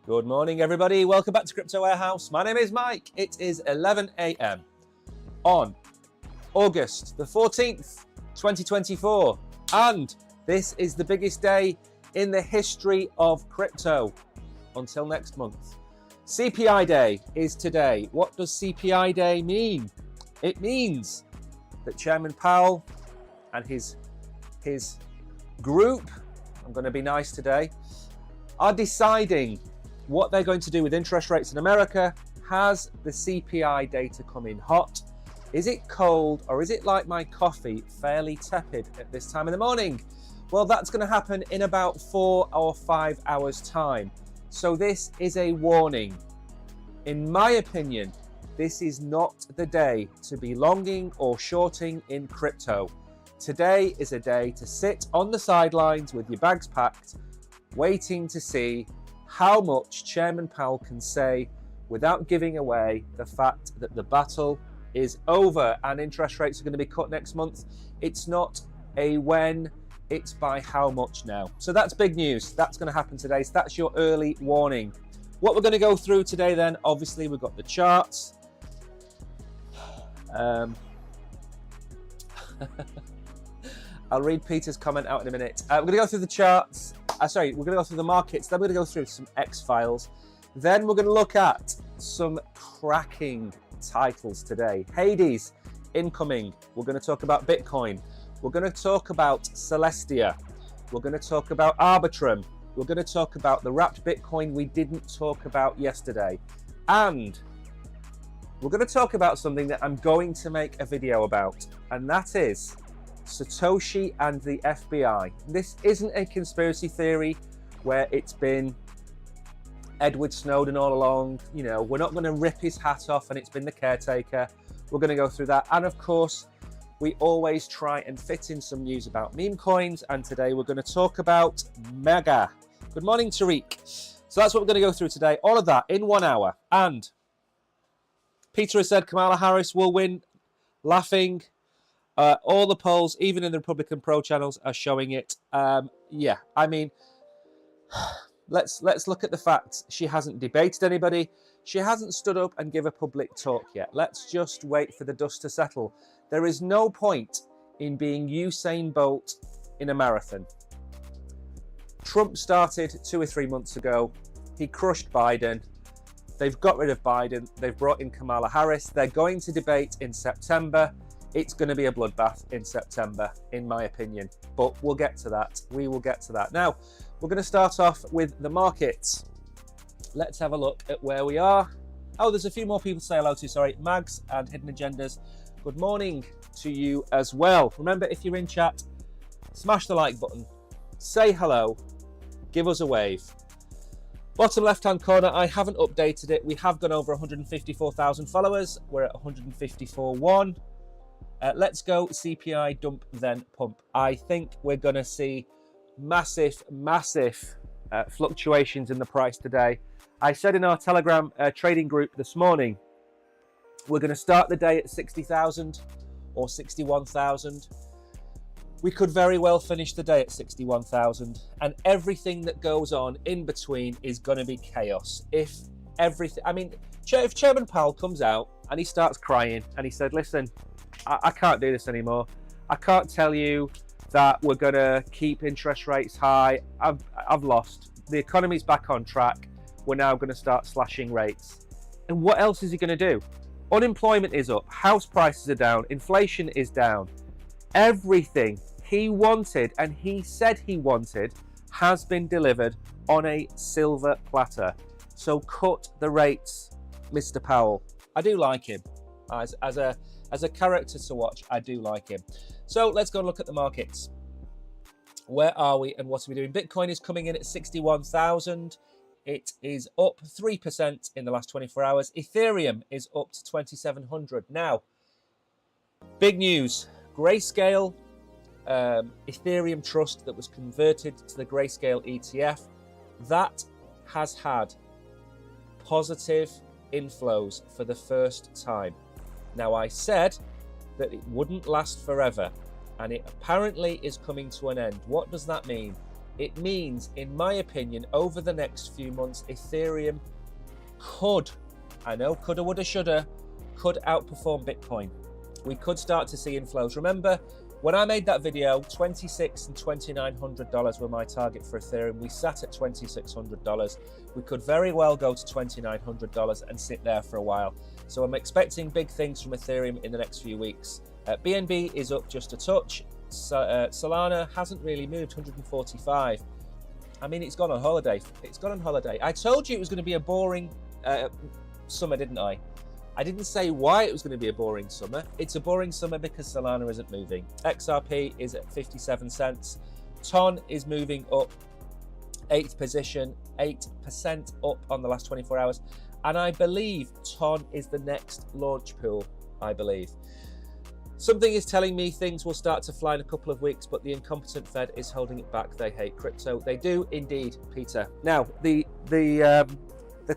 Good morning, everybody. Welcome back to Crypto Warehouse. My name is Mike. It is 11 a.m. on August the 14th, 2024. And this is the biggest day in the history of crypto until next month. CPI Day is today. What does CPI Day mean? It means that Chairman Powell and his group, I'm going to be nice today, are deciding what they're going to do with interest rates in America. Has the CPI data come in hot? Is it cold, or is it like my coffee, fairly tepid at this time in the morning? Well, that's going to happen in about 4 or 5 hours time. So this is a warning. In my opinion, this is not the day to be longing or shorting in crypto. Today is a day to sit on the sidelines with your bags packed, waiting to see how much Chairman Powell can say without giving away the fact that the battle is over and interest rates are going to be cut next month. It's not a when, it's by how much now. So that's big news. That's going to happen today. So that's your early warning. What we're going to go through today then, obviously we've got the charts. I'll read Peter's comment out in a minute. We're going to go through the charts. We're going to go through the markets. Then we're going to go through some X files. Then we're going to look at some cracking titles today. Hades incoming. We're going to talk about Bitcoin. We're going to talk about Celestia. We're going to talk about Arbitrum. We're going to talk about the wrapped Bitcoin we didn't talk about yesterday. And we're going to talk about something that I'm going to make a video about, and that is Satoshi and the FBI. This isn't a conspiracy theory where it's been Edward Snowden all along. You know, we're not going to rip his hat off and it's been the caretaker. We're going to go through that. And of course, we always try and fit in some news about meme coins. And today we're going to talk about Mega. Good morning, Tariq. So that's what we're going to go through today. All of that in 1 hour. And Peter has said Kamala Harris will win laughing. All the polls, even in the Republican Pro channels, are showing it. Yeah, I mean, let's look at the facts. She hasn't debated anybody. She hasn't stood up and give a public talk yet. Let's just wait for the dust to settle. There is no point in being Usain Bolt in a marathon. Trump started 2 or 3 months ago. He crushed Biden. They've got rid of Biden. They've brought in Kamala Harris. They're going to debate in September. It's going to be a bloodbath in September, in my opinion. But we'll get to that. We will get to that. Now, we're going to start off with the markets. Let's have a look at where we are. Oh, there's a few more people to say hello to. Sorry, Mags and Hidden Agendas. Good morning to you as well. Remember, if you're in chat, smash the like button. Say hello. Give us a wave. Bottom left-hand corner, I haven't updated it. We have gone over 154,000 followers. We're at 154.1. Let's go CPI dump then pump. I think we're going to see massive fluctuations in the price today. I said in our Telegram trading group this morning, we're going to start the day at 60,000 or 61,000. We could very well finish the day at 61,000, and everything that goes on in between is going to be chaos. If Chairman Powell comes out and he starts crying and he said, listen, I can't do this anymore. I can't tell you that we're going to keep interest rates high. I've lost. The economy's back on track. We're now going to start slashing rates. And what else is he going to do? Unemployment is up. House prices are down. Inflation is down. Everything he wanted and he said he wanted has been delivered on a silver platter. So cut the rates, Mr. Powell. I do like him. As a character to watch, I do like him. So let's go and look at the markets. Where are we and what are we doing? Bitcoin is coming in at 61,000. It is up 3% in the last 24 hours. Ethereum is up to 2,700. Now, big news. Grayscale, Ethereum Trust that was converted to the Grayscale ETF, that has had positive inflows for the first time. Now, I said that it wouldn't last forever, and it apparently is coming to an end. What does that mean? It means, in my opinion, over the next few months, Ethereum could, I know, coulda, woulda, shoulda, could outperform Bitcoin. We could start to see inflows. Remember, when I made that video, $2,600 and $2,900 were my target for Ethereum. We sat at $2,600. We could very well go to $2,900 and sit there for a while. So I'm expecting big things from Ethereum in the next few weeks. BNB is up just a touch. Solana hasn't really moved, 145. I mean, it's gone on holiday. It's gone on holiday. I told you it was going to be a boring summer, didn't I? I didn't say why it was going to be a boring summer. It's a boring summer because Solana isn't moving. XRP is at 57 cents. TON is moving up 8th position, 8% up on the last 24 hours. And I believe TON is the next launch pool, I believe. Something is telling me things will start to fly in a couple of weeks, but the incompetent Fed is holding it back. They hate crypto. They do indeed, Peter. Now, the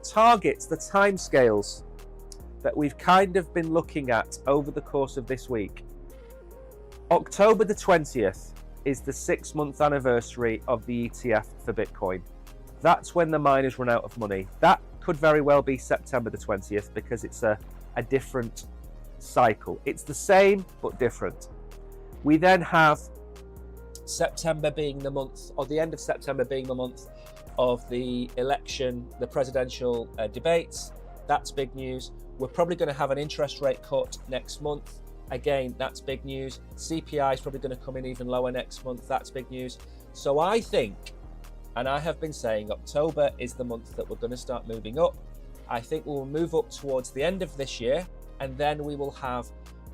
targets, the timescales that we've kind of been looking at over the course of this week. October the 20th is the 6-month anniversary of the ETF for Bitcoin. That's when the miners run out of money. That could very well be September the 20th because it's a different cycle. It's the same but different. We then have September being the month, or the end of September being the month of the election, the presidential debates. That's big news. We're probably going to have an interest rate cut next month. Again, that's big news. CPI is probably going to come in even lower next month. That's big news. So I think, and I have been saying, October is the month that we're going to start moving up. I think we'll move up towards the end of this year, and then we will have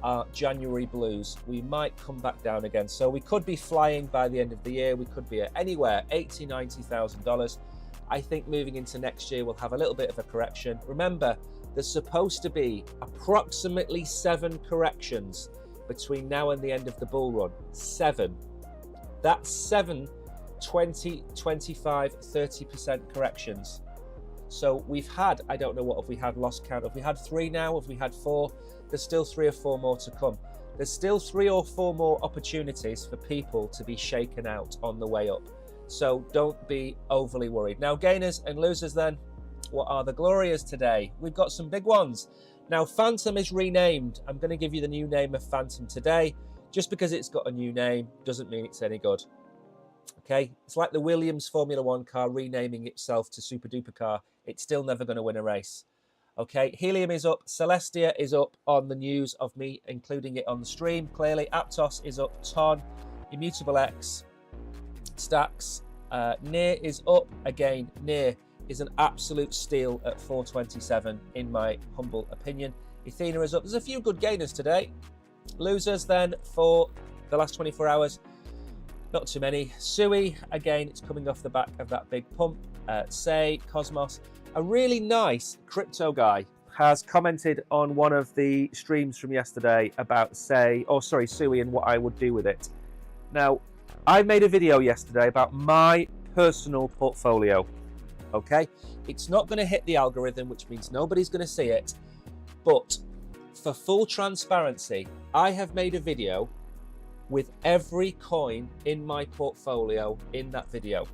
our January blues. We might come back down again. So we could be flying by the end of the year. We could be at anywhere $80,000, $90,000. I think moving into next year, we'll have a little bit of a correction. Remember, there's supposed to be approximately 7 corrections between now and the end of the bull run. 7. That's 7, 20, 25, 30% corrections. So we've had, I don't know what have we had, lost count. Have we had 3 now? Have we had 4? there's still 3 or 4 more to come. There's still 3 or 4 more opportunities for people to be shaken out on the way up. So don't be overly worried. Now, gainers and losers then, what are the glorias today? We've got some big ones. Now, Phantom is renamed. I'm going to give you the new name of Phantom today. Just because it's got a new name doesn't mean it's any good. Okay, it's like the Williams Formula One car renaming itself to Super Duper car. It's still never going to win a race. Okay, Helium is up. Celestia is up on the news of me including it on the stream. Clearly, Aptos is up. Ton, Immutable X, Stacks. Near is up. Again, Near is an absolute steal at 427 in my humble opinion. Athena is up. There's a few good gainers today. Losers then for the last 24 hours. Not too many. Sui, again, it's coming off the back of that big pump. Say, Cosmos. A really nice crypto guy has commented on one of the streams from yesterday about Sui and what I would do with it. Now, I made a video yesterday about my personal portfolio. Okay? It's not going to hit the algorithm, which means nobody's going to see it. But for full transparency, I have made a video with every coin in my portfolio in that video.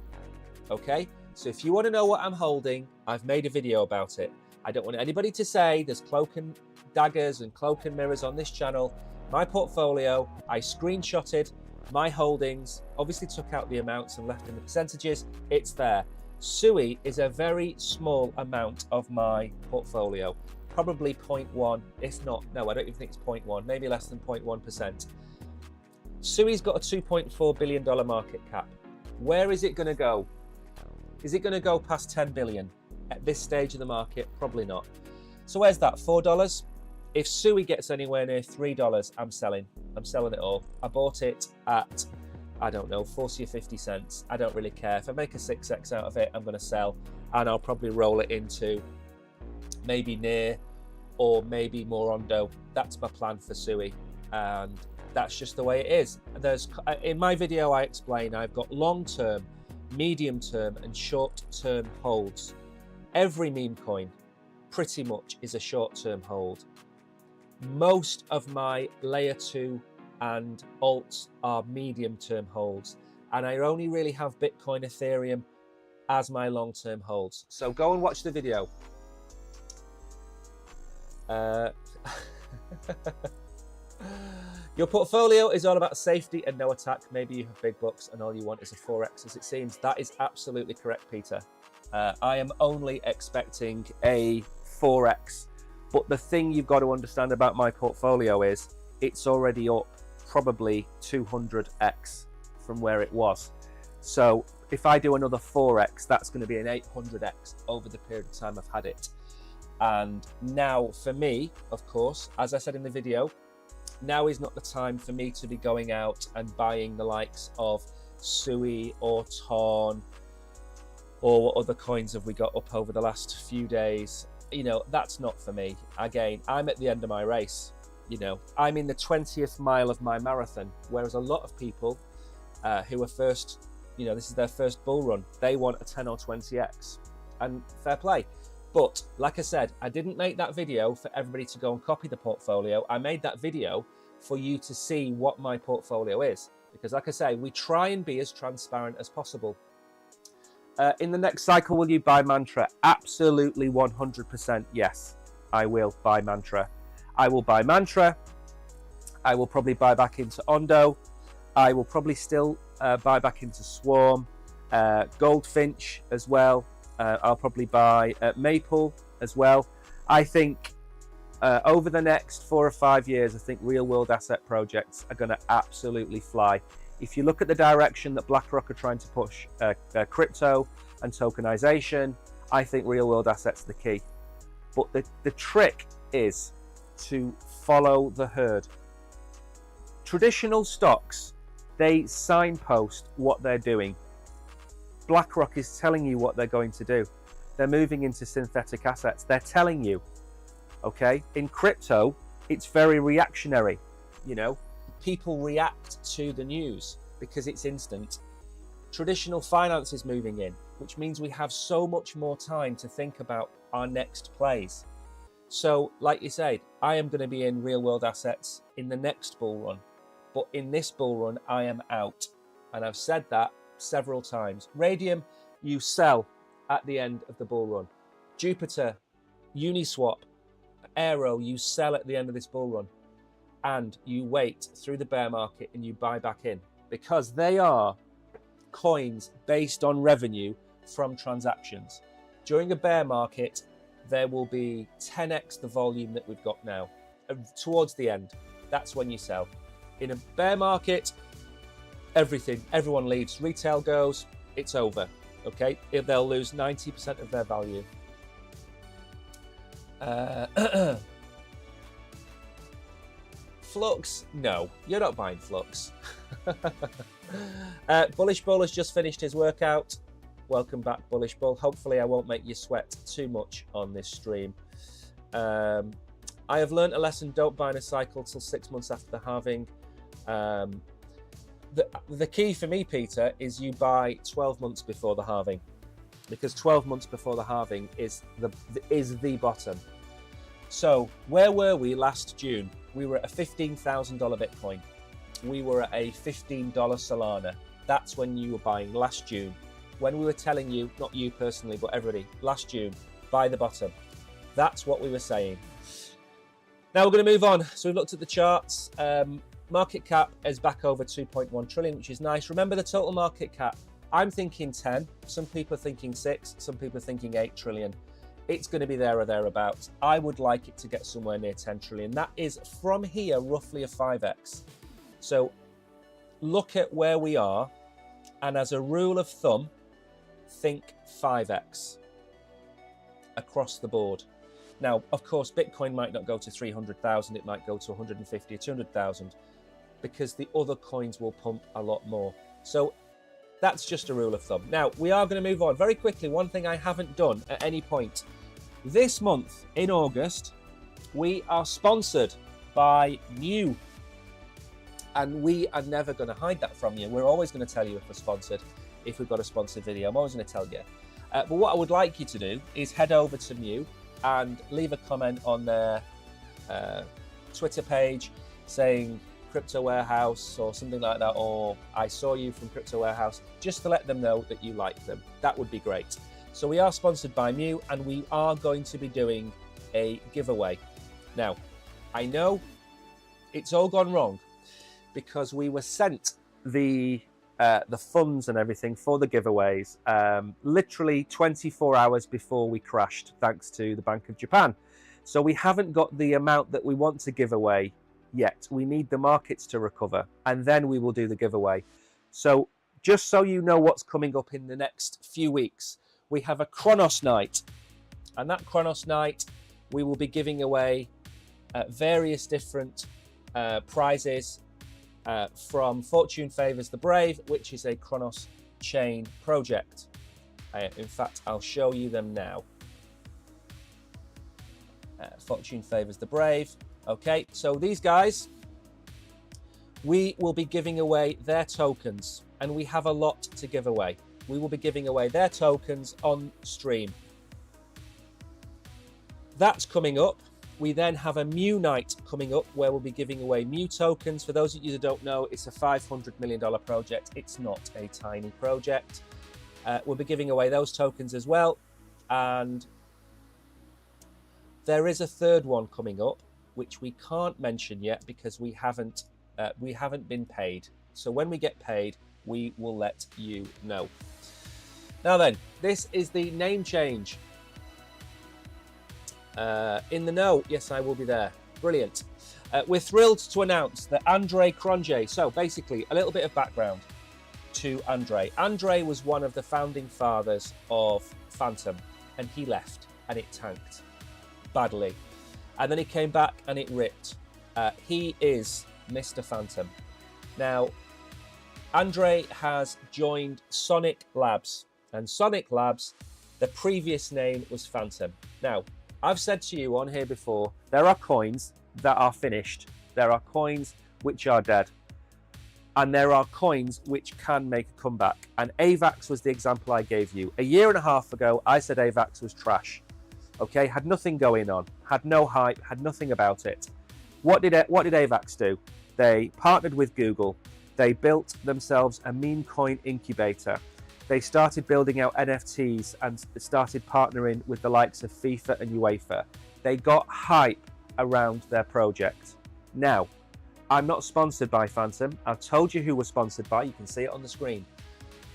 Okay? So if you want to know what I'm holding, I've made a video about it. I don't want anybody to say there's cloak and daggers and cloak and mirrors on this channel. My portfolio, I screenshotted my holdings, obviously took out the amounts and left in the percentages. It's there. Sui is a very small amount of my portfolio. Probably 0.1, if not, no, I don't even think it's 0.1, maybe less than 0.1%. Sui's got a $2.4 billion market cap. Where is it going to go? Is it going to go past 10 billion at this stage of the market? Probably not. So where's that? $4? If Sui gets anywhere near $3, I'm selling. I'm selling it all. I bought it at, I don't know, 40 or 50 cents. I don't really care. If I make a 6x out of it, I'm going to sell. And I'll probably roll it into maybe Near or maybe more Ondo. That's my plan for Sui. And that's just the way it is. In my video, I explain I've got long-term, medium-term and short-term holds. Every meme coin pretty much is a short-term hold. Most of my layer 2 and alts are medium-term holds, and I only really have Bitcoin, Ethereum as my long-term holds. So go and watch the video. Your portfolio is all about safety and no attack. Maybe you have big bucks and all you want is a 4x as it seems. That is absolutely correct, Peter. I am only expecting a 4x. But the thing you've got to understand about my portfolio is it's already up probably 200x from where it was. So if I do another 4x, that's going to be an 800x over the period of time I've had it. And now for me, of course, as I said in the video, now is not the time for me to be going out and buying the likes of Sui or Ton or what other coins have we got up over the last few days. You know, that's not for me. Again, I'm at the end of my race. You know, I'm in the 20th mile of my marathon, whereas a lot of people who are first, you know, this is their first bull run, they want a 10 or 20x. And fair play. But like I said, I didn't make that video for everybody to go and copy the portfolio. I made that video for you to see what my portfolio is. Because like I say, we try and be as transparent as possible. In the next cycle, will you buy Mantra? Absolutely 100% yes, I will buy Mantra. I will buy Mantra. I will probably buy back into Ondo. I will probably still buy back into Swarm. Goldfinch as well. I'll probably buy Maple as well. I think over the next 4 or 5 years, I think real world asset projects are going to absolutely fly. If you look at the direction that BlackRock are trying to push crypto and tokenization, I think real world assets are the key. But the trick is to follow the herd. Traditional stocks, they signpost what they're doing. BlackRock is telling you what they're going to do. They're moving into synthetic assets. They're telling you, okay? In crypto, it's very reactionary. You know, people react to the news because it's instant. Traditional finance is moving in, which means we have so much more time to think about our next plays. So, like you said, I am going to be in real world assets in the next bull run. But in this bull run, I am out. And I've said that several times. Radium, you sell at the end of the bull run. Jupiter, Uniswap, Aero, you sell at the end of this bull run. And you wait through the bear market and you buy back in. Because they are coins based on revenue from transactions. During a bear market, there will be 10x the volume that we've got now. Towards the end, that's when you sell. In a bear market, everyone leaves. Retail goes, it's over. Okay, they'll lose 90% of their value. Flux, no, you're not buying Flux. Bullish Bull has just finished his workout. Welcome back, Bullish Bull. Hopefully I won't make you sweat too much on this stream. I have learned a lesson, don't buy in a cycle till 6 months after the halving. The key for me, Peter, is you buy 12 months before the halving, because 12 months before the halving is the bottom. So where were we last June? We were at a $15,000 Bitcoin. We were at a $15 Solana. That's when you were buying last June. When we were telling you, not you personally, but everybody, last June, buy the bottom. That's what we were saying. Now we're going to move on. So we've looked at the charts. Market cap is back over 2.1 trillion, which is nice. Remember the total market cap. I'm thinking 10. Some people are thinking 6. Some people are thinking 8 trillion. It's going to be there or thereabouts. I would like it to get somewhere near 10 trillion. That is from here roughly a 5x. So look at where we are, and as a rule of thumb, think 5x across the board. Now, of course, Bitcoin might not go to 300,000. It might go to 150 or 200,000 because the other coins will pump a lot more. So that's just a rule of thumb. Now, we are going to move on very quickly. One thing I haven't done at any point. This month in August, we are sponsored by New. And we are never going to hide that from you. We're always going to tell you if we're sponsored, if we've got a sponsored video. I'm always going to tell you. But what I would like you to do is head over to New and leave a comment on their Twitter page saying Crypto Warehouse or something like that, or I saw you from Crypto Warehouse, just to let them know that you like them. That would be great. So we are sponsored by Mew, and we are going to be doing a giveaway. Now, I know it's all gone wrong because we were sent the funds and everything for the giveaways literally 24 hours before we crashed, thanks to the Bank of Japan. So we haven't got the amount that we want to give away yet. We need the markets to recover, and then we will do the giveaway. So just so you know what's coming up in the next few weeks, we have a Chronos night, and that Chronos night we will be giving away various different prizes from Fortune Favors the Brave, which is a Chronos chain project. In fact, I'll show you them now. Fortune Favors the Brave. Okay, so these guys, we will be giving away their tokens, and we have a lot to give away. We will be giving away their tokens on stream. That's coming up. We then have a Mew night coming up where we'll be giving away Mew tokens. For those of you that don't know, it's a $500 million project. It's not a tiny project. We'll be giving away those tokens as well. And there is a third one coming up, which we can't mention yet because we haven't been paid. So when we get paid, we will let you know. Now then, this is the name change. In the know, yes, I will be there. Brilliant. We're thrilled to announce that Andre Cronje. So basically, a little bit of background to Andre. Andre was one of the founding fathers of Phantom, and he left, and it tanked badly. And then he came back, and it ripped. He is Mr. Phantom. Now, Andre has joined Sonic Labs, and Sonic Labs, the previous name was Phantom. Now, I've said to you on here before, there are coins that are finished. There are coins which are dead. And there are coins which can make a comeback. And AVAX was the example I gave you. A year and a half ago, I said AVAX was trash. Okay, had nothing going on, had no hype, had nothing about it. What did AVAX do? They partnered with Google. They built themselves a meme coin incubator. They started building out NFTs and started partnering with the likes of FIFA and UEFA. They got hype around their project. Now, I'm not sponsored by Phantom. I've told you who we're sponsored by. You can see it on the screen.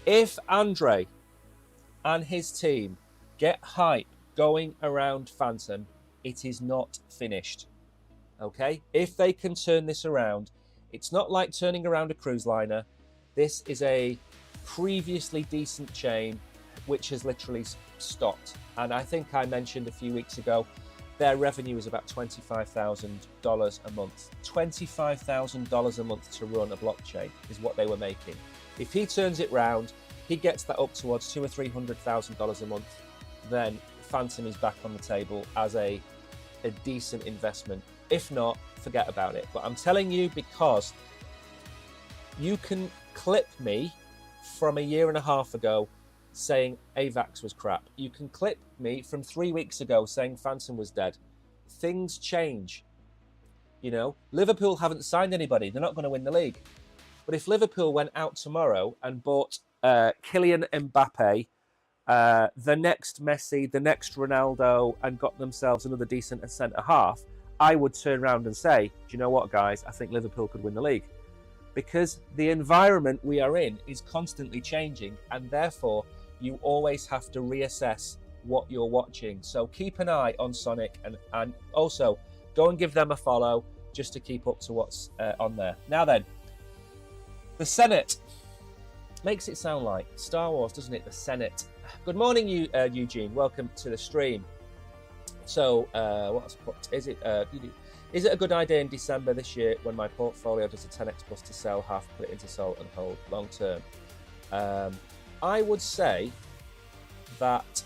If Andre and his team get hype going around Phantom, it is not finished. Okay? If they can turn this around, it's not like turning around a cruise liner. This is a previously decent chain which has literally stopped. And I think I mentioned a few weeks ago, their revenue is about $25,000 a month. $25,000 a month to run a blockchain is what they were making. If he turns it round, he gets that up towards $200,000 or $300,000 a month, then Phantom is back on the table as a decent investment. If not, forget about it. But I'm telling you because you can clip me from a year and a half ago saying AVAX was crap. You can clip me from 3 weeks ago saying Phantom was dead. Things change. You know, Liverpool haven't signed anybody. They're not going to win the league. But if Liverpool went out tomorrow and bought Kylian Mbappe, the next Messi, the next Ronaldo, and got themselves another decent centre-half, I would turn around and say, do you know what, guys? I think Liverpool could win the league. Because the environment we are in is constantly changing, and therefore you always have to reassess what you're watching. So keep an eye on Sonic, and also go and give them a follow just to keep up to what's on there. Now then, the Senate makes it sound like Star Wars, doesn't it? The Senate. Good morning, Eugene. Welcome to the stream. So, is it a good idea in December this year when my portfolio does a 10x plus to sell half, put it into SOL and hold long term? I would say that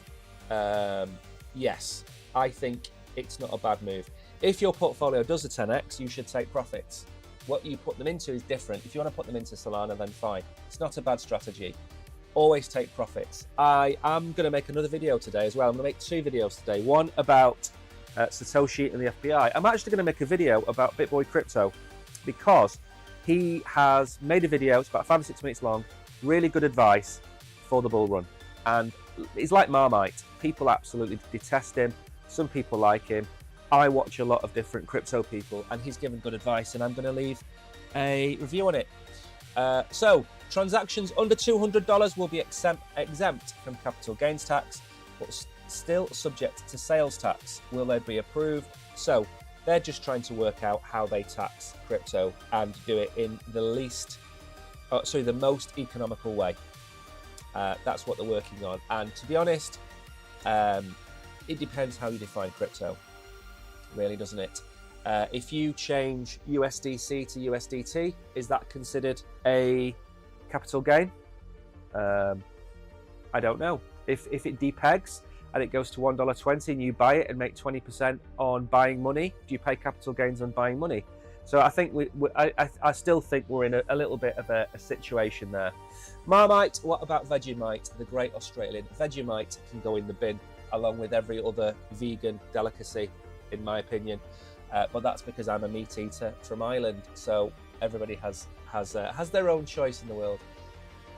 yes, I think it's not a bad move. If your portfolio does a 10x, you should take profits. What you put them into is different. If you want to put them into Solana, then fine. It's not a bad strategy. Always take profits. I am going to make another video today as well. I'm going to make 2 videos today. One about Satoshi and the FBI. I'm actually going to make a video about BitBoy Crypto because he has made a video. It's about 5 or 6 minutes long. Really good advice for the bull run. And he's like Marmite. People absolutely detest him. Some people like him. I watch a lot of different crypto people, and he's given good advice, and I'm going to leave a review on it. So, transactions under $200 will be exempt from capital gains tax, but still subject to sales tax. Will they be approved? So, they're just trying to work out how they tax crypto and do it in the most economical way. That's what they're working on. And to be honest, it depends how you define crypto. Really, doesn't it? If you change USDC to USDT, is that considered a capital gain? I don't know. If it depegs and it goes to $1.20 and you buy it and make 20% on buying money, do you pay capital gains on buying money? So I think I still think we're in a little bit of a situation there. Marmite, what about Vegemite? The great Australian Vegemite can go in the bin along with every other vegan delicacy, in my opinion. But that's because I'm a meat eater from Ireland, so everybody has their own choice in the world.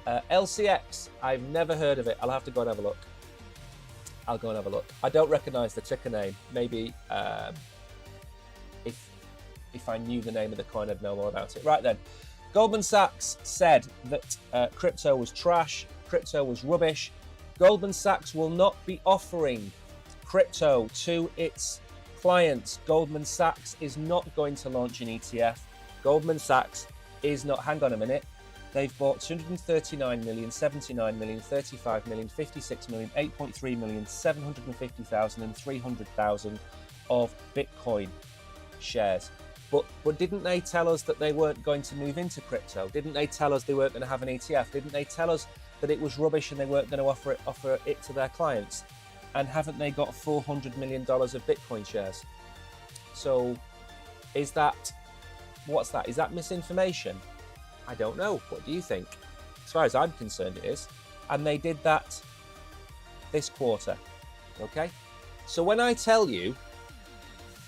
LCX, I've never heard of it. I'll have to go and have a look. I'll go and have a look. I don't recognise the ticker name. Maybe if I knew the name of the coin, I'd know more about it. Right then, Goldman Sachs said that crypto was trash, crypto was rubbish. Goldman Sachs will not be offering crypto to its clients. Goldman Sachs is not going to launch an ETF. Goldman Sachs is not, hang on a minute, they've bought 239 million, 79 million, 35 million, 56 million, 8.3 million, 750,000 and 300,000 of Bitcoin shares. But didn't they tell us that they weren't going to move into crypto? Didn't they tell us they weren't going to have an ETF? Didn't they tell us that it was rubbish and they weren't going to offer it to their clients? And haven't they got $400 million of Bitcoin shares? So what's that? Is that misinformation? I don't know. What do you think? As far as I'm concerned, it is. And they did that this quarter. Okay? So when I tell you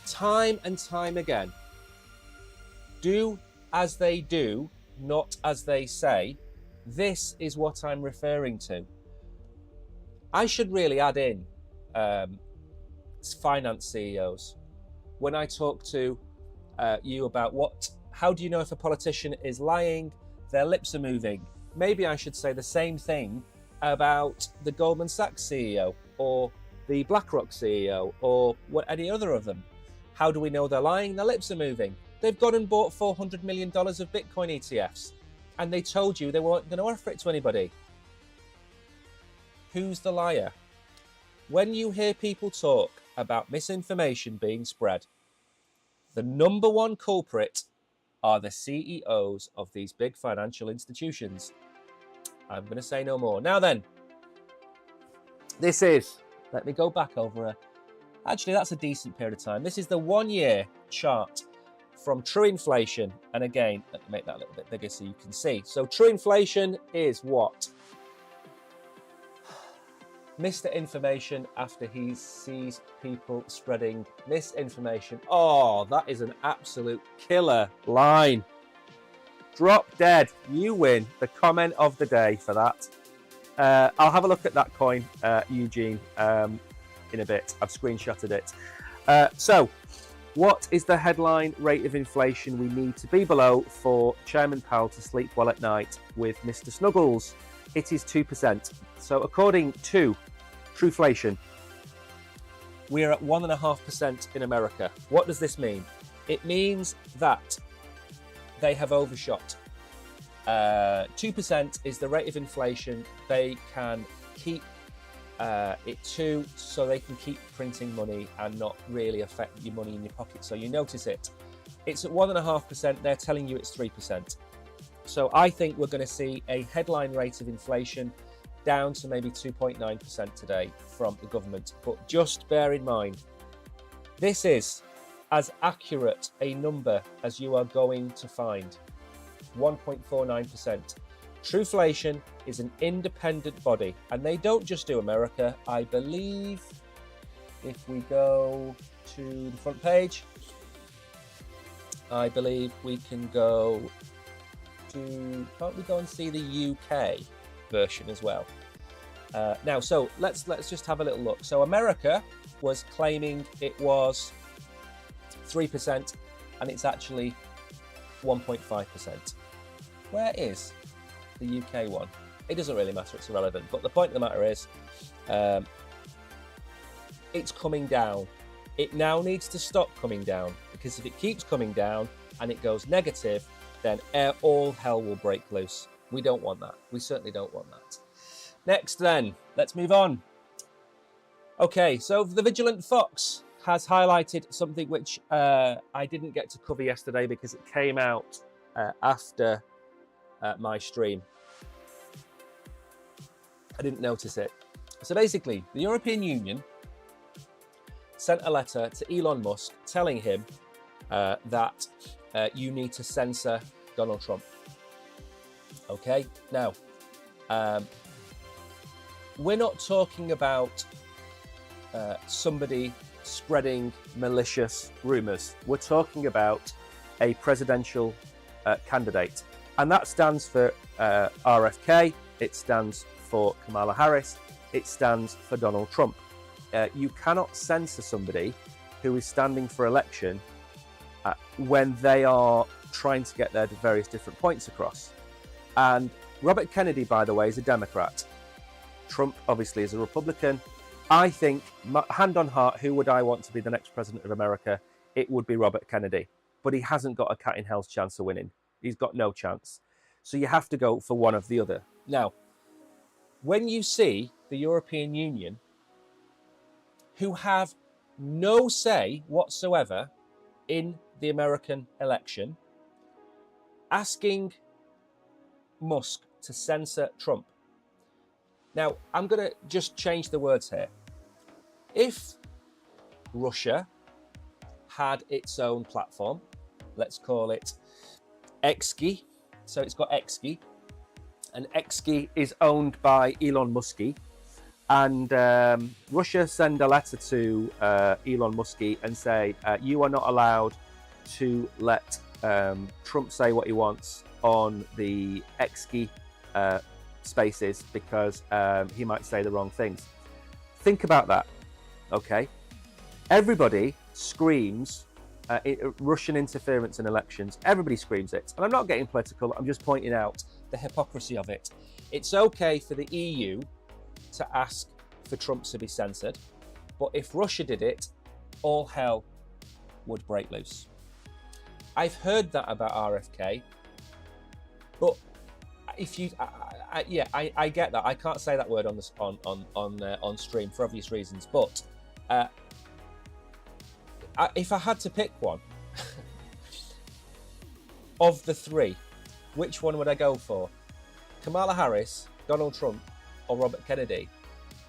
time and time again, do as they do, not as they say, this is what I'm referring to. I should really add in finance CEOs. When I talk to you about how do you know if a politician is lying, their lips are moving. Maybe I should say the same thing about the Goldman Sachs CEO or the BlackRock CEO or any other of them. How do we know they're lying? Their lips are moving. They've gone and bought $400 million of Bitcoin ETFs and they told you they weren't going to offer it to anybody. Who's the liar? When you hear people talk about misinformation being spread, the number one culprit are the CEOs of these big financial institutions. I'm going to say no more. Now then, let me go back over actually that's a decent period of time. This is the 1 year chart from true inflation. And again, let me make that a little bit bigger so you can see. So true inflation is what? Mr. Information after he sees people spreading misinformation. Oh, that is an absolute killer line. Drop dead. You win the comment of the day for that. I'll have a look at that coin, Eugene, in a bit. I've screenshotted it. So, what is the headline rate of inflation we need to be below for Chairman Powell to sleep well at night with Mr. Snuggles? It is 2%. So, according to Trueflation, we are at 1.5% in America. What does this mean? It means that they have overshot. 2% is the rate of inflation they can keep it to, so they can keep printing money and not really affect your money in your pocket. So you notice it. It's at 1.5%. They're telling you it's 3%. So I think we're going to see a headline rate of inflation down to maybe 2.9% today from the government. But just bear in mind, this is as accurate a number as you are going to find. 1.49%. Trueflation is an independent body, and they don't just do America. I believe if we go to the front page, I believe we can go to, can't we go and see the UK version as well? Now, so let's just have a little look. So America was claiming it was 3%, and it's actually 1.5%. Where is the UK one? It doesn't really matter, it's irrelevant. But the point of the matter is, it's coming down. It now needs to stop coming down, because if it keeps coming down and it goes negative, then all hell will break loose. We don't want that. We certainly don't want that. Next then, let's move on. Okay, so the Vigilant Fox has highlighted something which I didn't get to cover yesterday because it came out after my stream. I didn't notice it. So basically, the European Union sent a letter to Elon Musk telling him that you need to censor Donald Trump. Okay, now, we're not talking about somebody spreading malicious rumours. We're talking about a presidential candidate. And that stands for RFK, it stands for Kamala Harris, it stands for Donald Trump. You cannot censor somebody who is standing for election when they are trying to get their various different points across. And Robert Kennedy, by the way, is a Democrat. Trump, obviously, is a Republican. I think, hand on heart, who would I want to be the next president of America? It would be Robert Kennedy. But he hasn't got a cat in hell's chance of winning. He's got no chance. So you have to go for one of the other. Now, when you see the European Union, who have no say whatsoever in the American election, asking Musk to censor Trump. Now, I'm going to just change the words here. If Russia had its own platform, let's call it Xki, so it's got Xki, and Xki is owned by Elon Musk, and Russia send a letter to Elon Musk and say, you are not allowed to let Trump say what he wants on the XG spaces because he might say the wrong things. Think about that, okay? Everybody screams Russian interference in elections. Everybody screams it. And I'm not getting political, I'm just pointing out the hypocrisy of it. It's okay for the EU to ask for Trump to be censored, but if Russia did it, all hell would break loose. I've heard that about RFK, but if you, I get that. I can't say that word on stream for obvious reasons, but if I had to pick one of the three, which one would I go for? Kamala Harris, Donald Trump, or Robert Kennedy?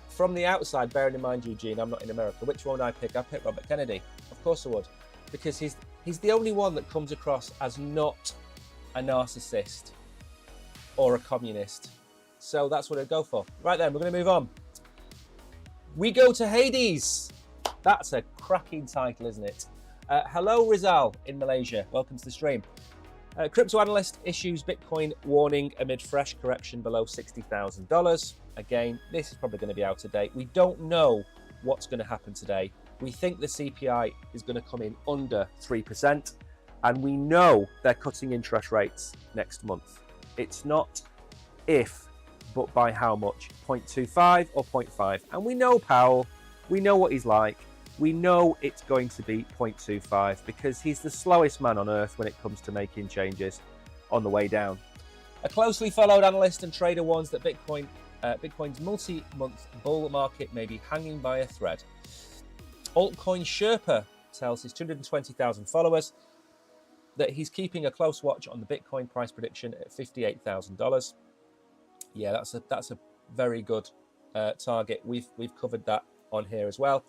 From the outside, bearing in mind, Eugene, I'm not in America, which one would I pick? I'd pick Robert Kennedy. Of course I would. Because he's the only one that comes across as not a narcissist or a communist. So that's what I'd go for. Right then, we're going to move on. We go to Hades. That's a cracking title, isn't it? Hello, Rizal in Malaysia. Welcome to the stream. Crypto analyst issues Bitcoin warning amid fresh correction below $60,000. Again, this is probably going to be out of date. We don't know what's going to happen today. We think the CPI is going to come in under 3%, and we know they're cutting interest rates next month. It's not if, but by how much, 0.25 or 0.5. And we know Powell, we know what he's like. We know it's going to be 0.25 because he's the slowest man on earth when it comes to making changes on the way down. A closely followed analyst and trader warns that Bitcoin's multi-month bull market may be hanging by a thread. Altcoin Sherpa tells his 220,000 followers that he's keeping a close watch on the Bitcoin price prediction at $58,000. Yeah, that's a very good target. We've covered that on here as well.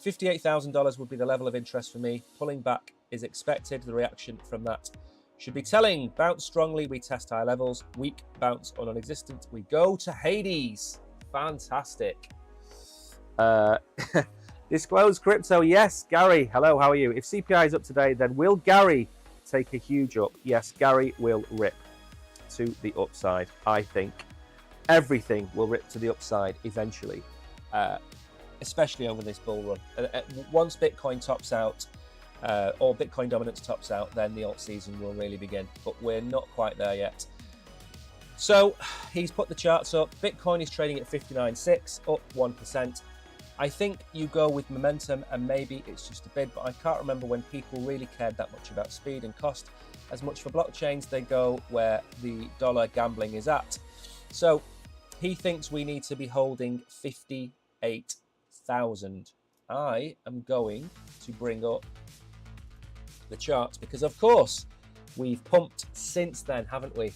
$58,000 would be the level of interest for me. Pulling back is expected. The reaction from that should be telling. Bounce strongly, we test high levels. Weak bounce or non-existent, we go to Hades. Fantastic. Disclose crypto. Yes, Gary. Hello, how are you? If CPI is up today, then will Gary take a huge up? Yes, Gary will rip to the upside. I think everything will rip to the upside eventually. Especially over this bull run. Once Bitcoin tops out, or Bitcoin dominance tops out, then the alt season will really begin. But we're not quite there yet. So he's put the charts up. Bitcoin is trading at 59.6, up 1%. I think you go with momentum, and maybe it's just a bid, but I can't remember when people really cared that much about speed and cost. As much for blockchains, they go where the dollar gambling is at. So he thinks we need to be holding 58,000. I am going to bring up the charts because, of course, we've pumped since then, haven't we?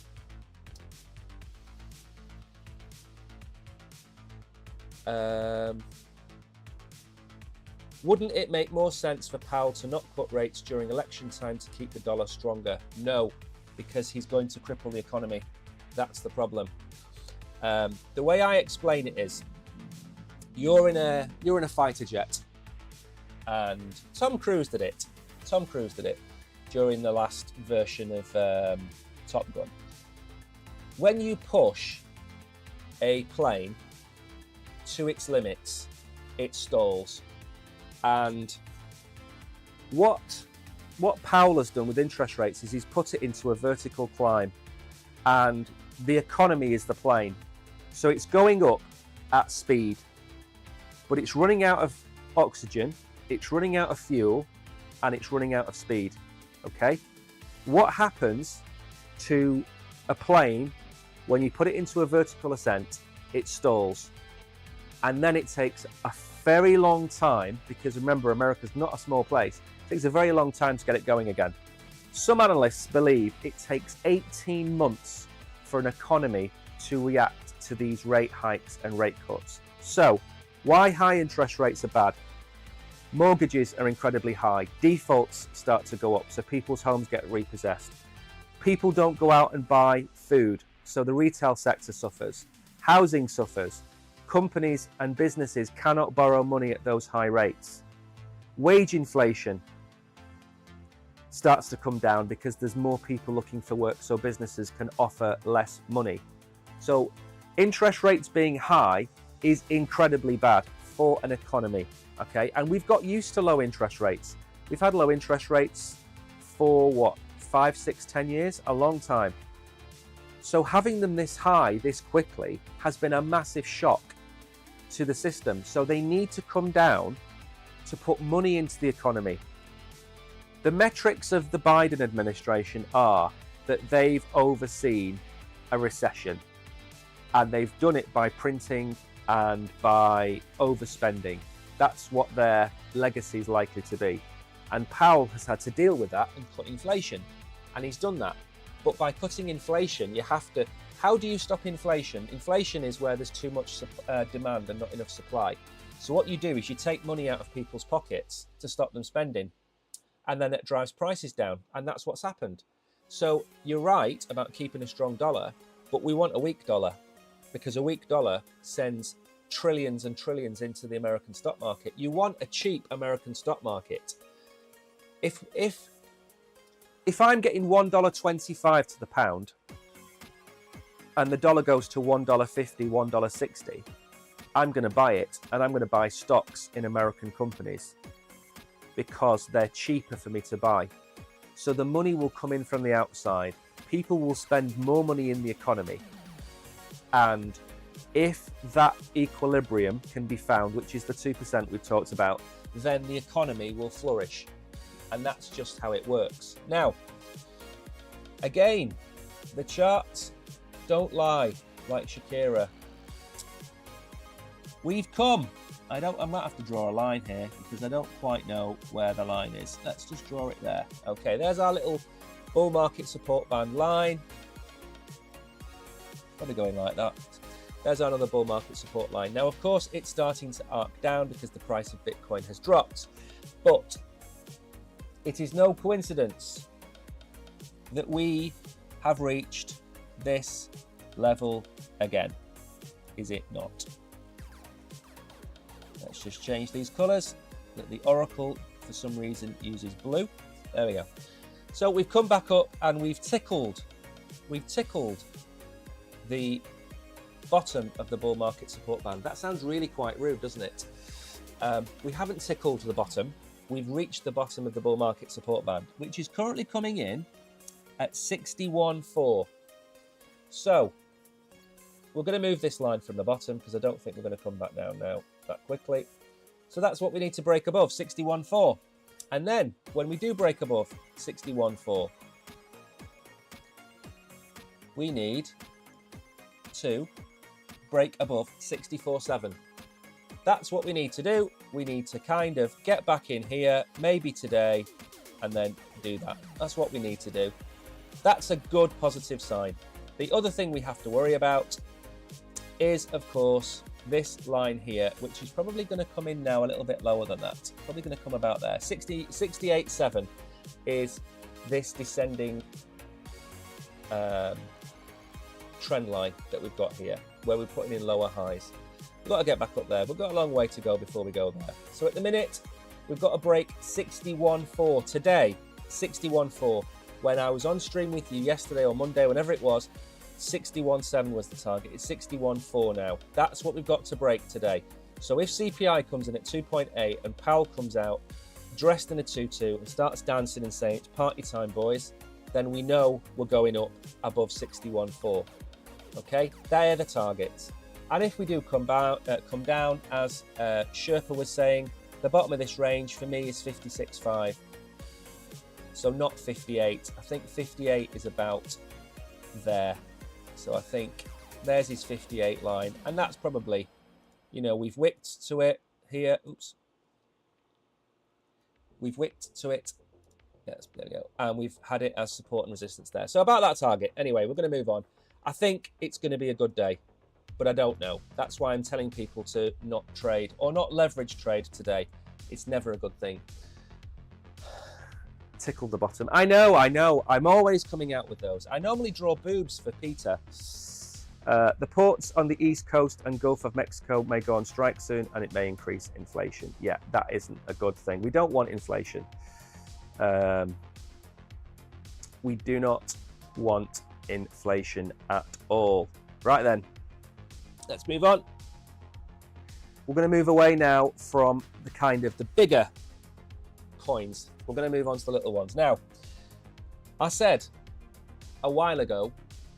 Wouldn't it make more sense for Powell to not cut rates during election time to keep the dollar stronger? No, because he's going to cripple the economy. That's the problem. The way I explain it is, you're in a fighter jet, and Tom Cruise did it. Tom Cruise did it during the last version of Top Gun. When you push a plane to its limits, it stalls. And what Powell has done with interest rates is he's put it into a vertical climb, and the economy is the plane. So it's going up at speed, but it's running out of oxygen, it's running out of fuel, and it's running out of speed. Okay? What happens to a plane when you put it into a vertical ascent? It stalls. And then it takes a very long time, because remember, America's not a small place. It takes a very long time to get it going again. Some analysts believe it takes 18 months for an economy to react to these rate hikes and rate cuts. So, why high interest rates are bad? Mortgages are incredibly high. Defaults start to go up, so people's homes get repossessed. People don't go out and buy food, so the retail sector suffers. Housing suffers. companies and businesses cannot borrow money at those high rates. Wage inflation starts to come down because there's more people looking for work, so businesses can offer less money. So interest rates being high is incredibly bad for an economy, okay? And we've got used to low interest rates. We've had low interest rates for what, 5, 6, 10 years? A long time. So having them this high, this quickly, has been a massive shock to the system. So they need to come down to put money into the economy. The metrics of the Biden administration are that they've overseen a recession, and they've done it by printing and by overspending. That's what their legacy is likely to be. And Powell has had to deal with that and cut inflation, and he's done that. But by cutting inflation, you have to, how do you stop inflation? Inflation is where there's too much demand and not enough supply. So what you do is you take money out of people's pockets to stop them spending, and then it drives prices down, and that's what's happened. So you're right about keeping a strong dollar, but we want a weak dollar, because a weak dollar sends trillions and trillions into the American stock market. You want a cheap American stock market. If I'm getting $1.25 to the pound, and the dollar goes to $1.50, $1.60, I'm going to buy it, and I'm going to buy stocks in American companies because they're cheaper for me to buy. So the money will come in from the outside. People will spend more money in the economy. And if that equilibrium can be found, which is the 2% we've talked about, then the economy will flourish. And that's just how it works. Now, again, the charts don't lie, like Shakira. We've come. I might have to draw a line here because I don't quite know where the line is. Let's just draw it there. Okay, there's our little bull market support band line. Probably going like that. There's another bull market support line. Now, of course, it's starting to arc down because the price of Bitcoin has dropped. But it is no coincidence that we have reached this level again, is it not? Let's just change these colours. That the Oracle, for some reason, uses blue. There we go. So we've come back up and we've tickled the bottom of the bull market support band. That sounds really quite rude, doesn't it? We haven't tickled the bottom. We've reached the bottom of the bull market support band, which is currently coming in at 61.4. So we're going to move this line from the bottom because I don't think we're going to come back down now that quickly. So that's what we need to break above, 61.4. And then when we do break above 61.4, we need to break above 64.7. That's what we need to do. We need to kind of get back in here, maybe today, and then do that. That's what we need to do. That's a good positive sign. The other thing we have to worry about is, of course, this line here, which is probably going to come in now a little bit lower than that. Probably going to come about there. 68.7 is this descending trend line that we've got here, where we're putting in lower highs. We've got to get back up there. We've got a long way to go before we go there. So at the minute, we've got to break 61.4 today. 61.4. When I was on stream with you yesterday or Monday, whenever it was, 61.7 was the target. It's 61.4 now. That's what we've got to break today. So if CPI comes in at 2.8 and Powell comes out dressed in a tutu and starts dancing and saying it's party time, boys, then we know we're going up above 61.4. Okay, they're the targets. And if we do come down, as Sherpa was saying, the bottom of this range for me is 56.5. So not 58. I think 58 is about there. So I think there's his 58 line. And that's probably, you know, we've wicked to it here. Oops. We've wicked to it. Yes, there we go. And we've had it as support and resistance there. So about that target. Anyway, we're going to move on. I think it's going to be a good day, but I don't know. That's why I'm telling people to not trade or not leverage trade today. It's never a good thing. Tickle the bottom. I know. I'm always coming out with those. I normally draw boobs for Peter. The ports on the East Coast and Gulf of Mexico may go on strike soon, and it may increase inflation. Yeah, that isn't a good thing. We don't want inflation. We do not want inflation at all. Right then, let's move on. We're going to move away now from the kind of the bigger coins. We're going to move on to the little ones. Now, I said a while ago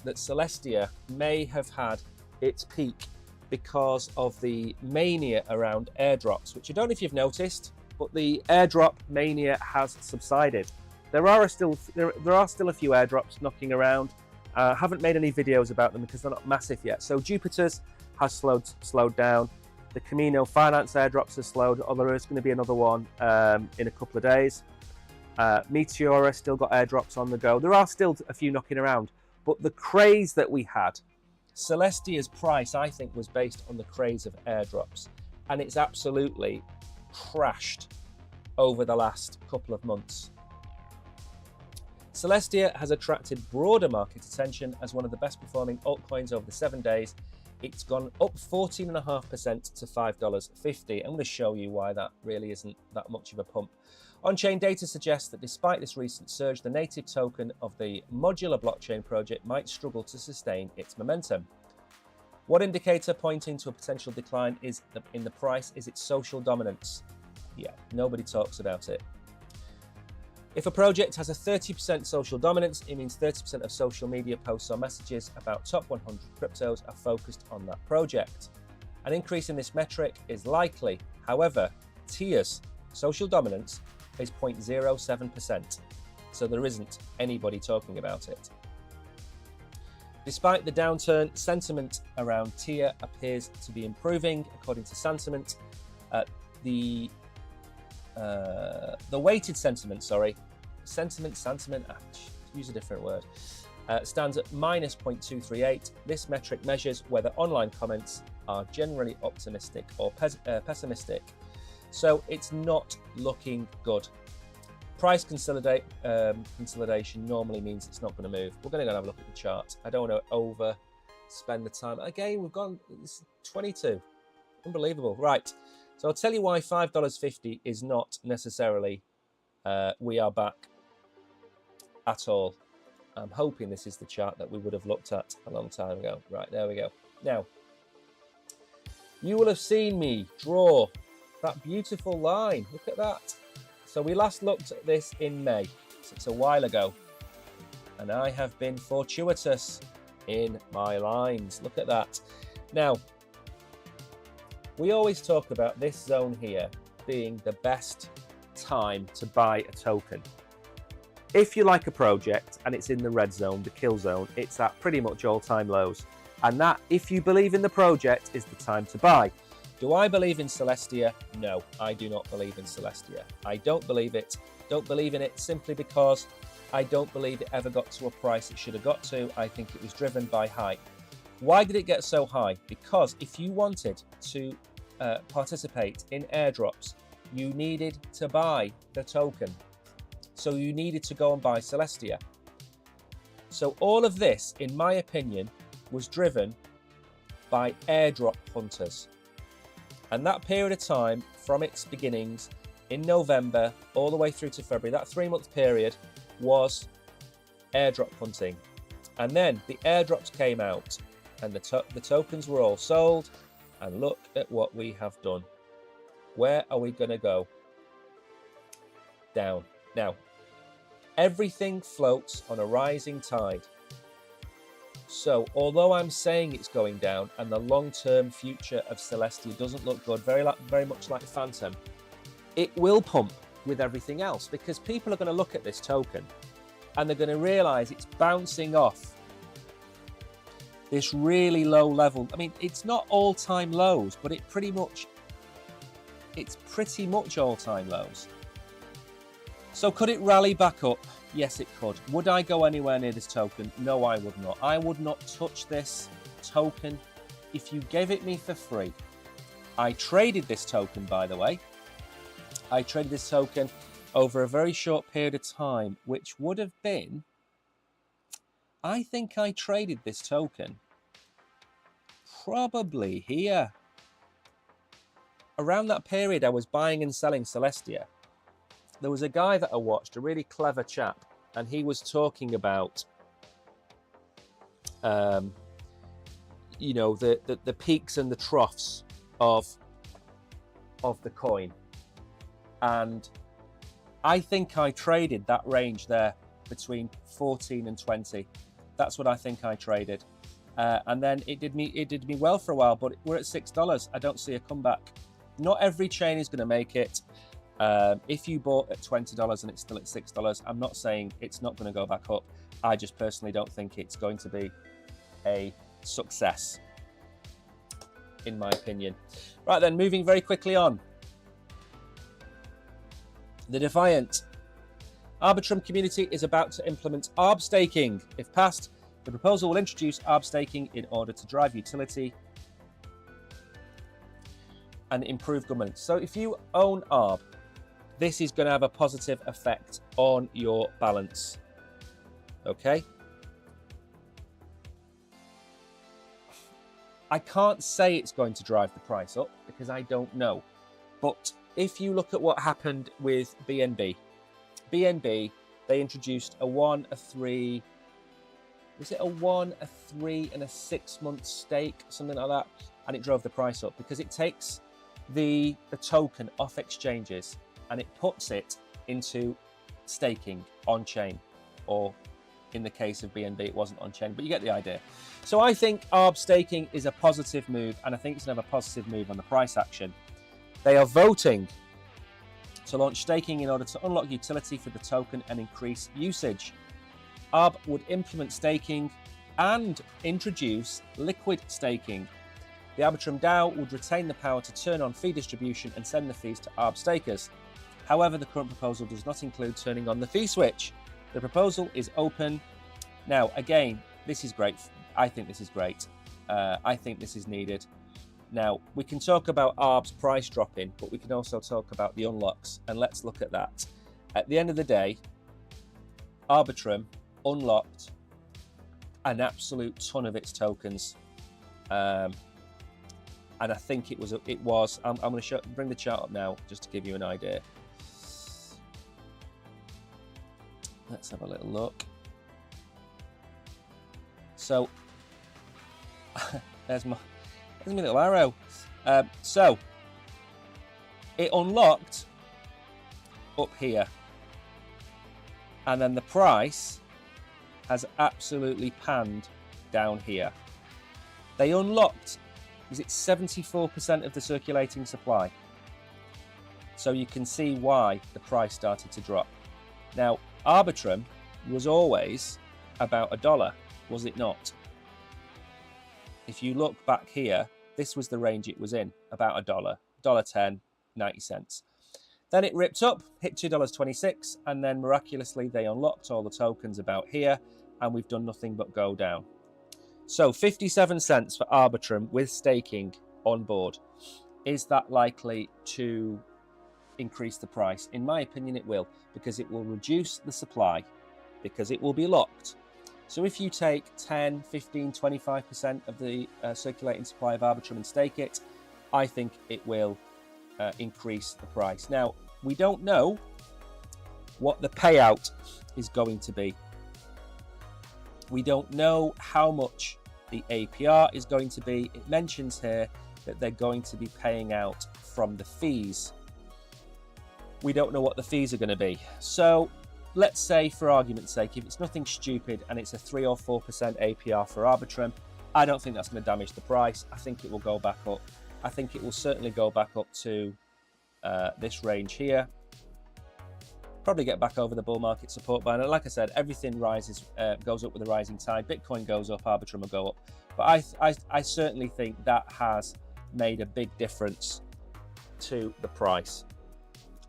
that Celestia may have had its peak because of the mania around airdrops, which I don't know if you've noticed, but the airdrop mania has subsided. There are still a few airdrops knocking around. Haven't made any videos about them because they're not massive yet. So Jupiter's has slowed down. The Camino Finance airdrops have slowed, although there is going to be another one in a couple of days. Meteora still got airdrops on the go. There are still a few knocking around, but the craze that we had, Celestia's price, I think, was based on the craze of airdrops, and it's absolutely crashed over the last couple of months. Celestia has attracted broader market attention as one of the best performing altcoins over the 7 days. It's gone up 14.5% to $5.50. I'm going to show you why that really isn't that much of a pump. On-chain data suggests that despite this recent surge, the native token of the modular blockchain project might struggle to sustain its momentum. One indicator pointing to a potential decline in the price is its social dominance. Yeah, nobody talks about it. If a project has a 30% social dominance, it means 30% of social media posts or messages about top 100 cryptos are focused on that project. An increase in this metric is likely. However, TIA's social dominance is 0.07%, so there isn't anybody talking about it. Despite the downturn, sentiment around TIA appears to be improving, according to Sentiment. The weighted sentiment, use a different word, stands at minus 0.238. This metric measures whether online comments are generally optimistic or pessimistic. So it's not looking good. Price consolidation normally means it's not going to move. We're going to go and have a look at the chart. I don't want to overspend the time. Again, we've gone 22. Unbelievable. Right. So I'll tell you why $5.50 is not necessarily we are back at all. I'm hoping this is the chart that we would have looked at a long time ago. Right, there we go. Now, you will have seen me draw that beautiful line. Look at that. So we last looked at this in May. So it's a while ago. And I have been fortuitous in my lines. Look at that. Now, we always talk about this zone here being the best time to buy a token. If you like a project and it's in the red zone, the kill zone, it's at pretty much all-time lows. And that, if you believe in the project, is the time to buy. Do I believe in Celestia? No, I do not believe in Celestia. I don't believe it. Don't believe in it simply because I don't believe it ever got to a price it should have got to. I think it was driven by hype. Why did it get so high? Because if you wanted to participate in airdrops, you needed to buy the token. So you needed to go and buy Celestia. So all of this, in my opinion, was driven by airdrop hunters. And that period of time, from its beginnings in November all the way through to February, that 3-month period was airdrop hunting. And then the airdrops came out and the tokens were all sold. And look at what we have done. Where are we going to go? Down. Now, everything floats on a rising tide. So, although I'm saying it's going down and the long-term future of Celestia doesn't look good, very much like Phantom, it will pump with everything else because people are going to look at this token and they're going to realize it's bouncing off this really low level. I mean, it's not all-time lows, but it's pretty much all-time lows. So could it rally back up? Yes, it could. Would I go anywhere near this token? No, I would not. I would not touch this token if you gave it me for free. I traded this token, by the way. I traded this token over a very short period of time, which would have been, I think I traded this token probably here. Around that period, I was buying and selling Celestia. There was a guy that I watched, a really clever chap, and he was talking about, you know, the peaks and the troughs of the coin. And I think I traded that range there between 14 and 20. That's what I think I traded. And then it did me well for a while, but we're at $6. I don't see a comeback. Not every chain is going to make it. If you bought at $20 and it's still at $6, I'm not saying it's not going to go back up. I just personally don't think it's going to be a success, in my opinion. Right then, moving very quickly on. The Defiant. Arbitrum community is about to implement ARB staking. If passed, the proposal will introduce ARB staking in order to drive utility and improve governance. So if you own ARB, this is going to have a positive effect on your balance. Okay? I can't say it's going to drive the price up because I don't know. But if you look at what happened with BNB, they introduced a 1, a 3, was it a 1, a 3 and a 6-month stake, something like that, and it drove the price up because it takes the token off exchanges and it puts it into staking on chain, or in the case of BNB it wasn't on chain, but you get the idea. So I think ARB staking is a positive move, and I think it's going to have a positive move on the price action. They are voting to launch staking in order to unlock utility for the token and increase usage. ARB would implement staking and introduce liquid staking. The Arbitrum DAO would retain the power to turn on fee distribution and send the fees to ARB stakers. However, the current proposal does not include turning on the fee switch. The proposal is open. Now, again, this is great. I think this is great. I think this is needed. Now, we can talk about ARB's price dropping, but we can also talk about the unlocks, and let's look at that. At the end of the day, Arbitrum unlocked an absolute ton of its tokens. And I think it was. I'm going to bring the chart up now just to give you an idea. Let's have a little look. So there's my little arrow. So it unlocked up here, and then the price has absolutely panned down here. They unlocked, is it 74% of the circulating supply? So you can see why the price started to drop. Now, Arbitrum was always about $1, was it not? If you look back here, this was the range it was in, about $1, $1.10, 90 cents. Then it ripped up, hit $2.26, and then miraculously they unlocked all the tokens about here, and we've done nothing but go down. So 57 cents for Arbitrum with staking on board. Is that likely to increase the price? In my opinion, it will, because it will reduce the supply, because it will be locked. So if you take 10, 15, 25% of the circulating supply of Arbitrum and stake it, I think it will increase the price. Now, we don't know what the payout is going to be. We don't know how much the APR is going to be. It mentions here that they're going to be paying out from the fees. We don't know what the fees are going to be. So let's say, for argument's sake, if it's nothing stupid and it's a 3 or 4% APR for Arbitrum, I don't think that's going to damage the price. I think it will go back up. I think it will certainly go back up to this range here. Probably get back over the bull market support bar. And like I said, everything rises, goes up with a rising tide. Bitcoin goes up, Arbitrum will go up. But I certainly think that has made a big difference to the price.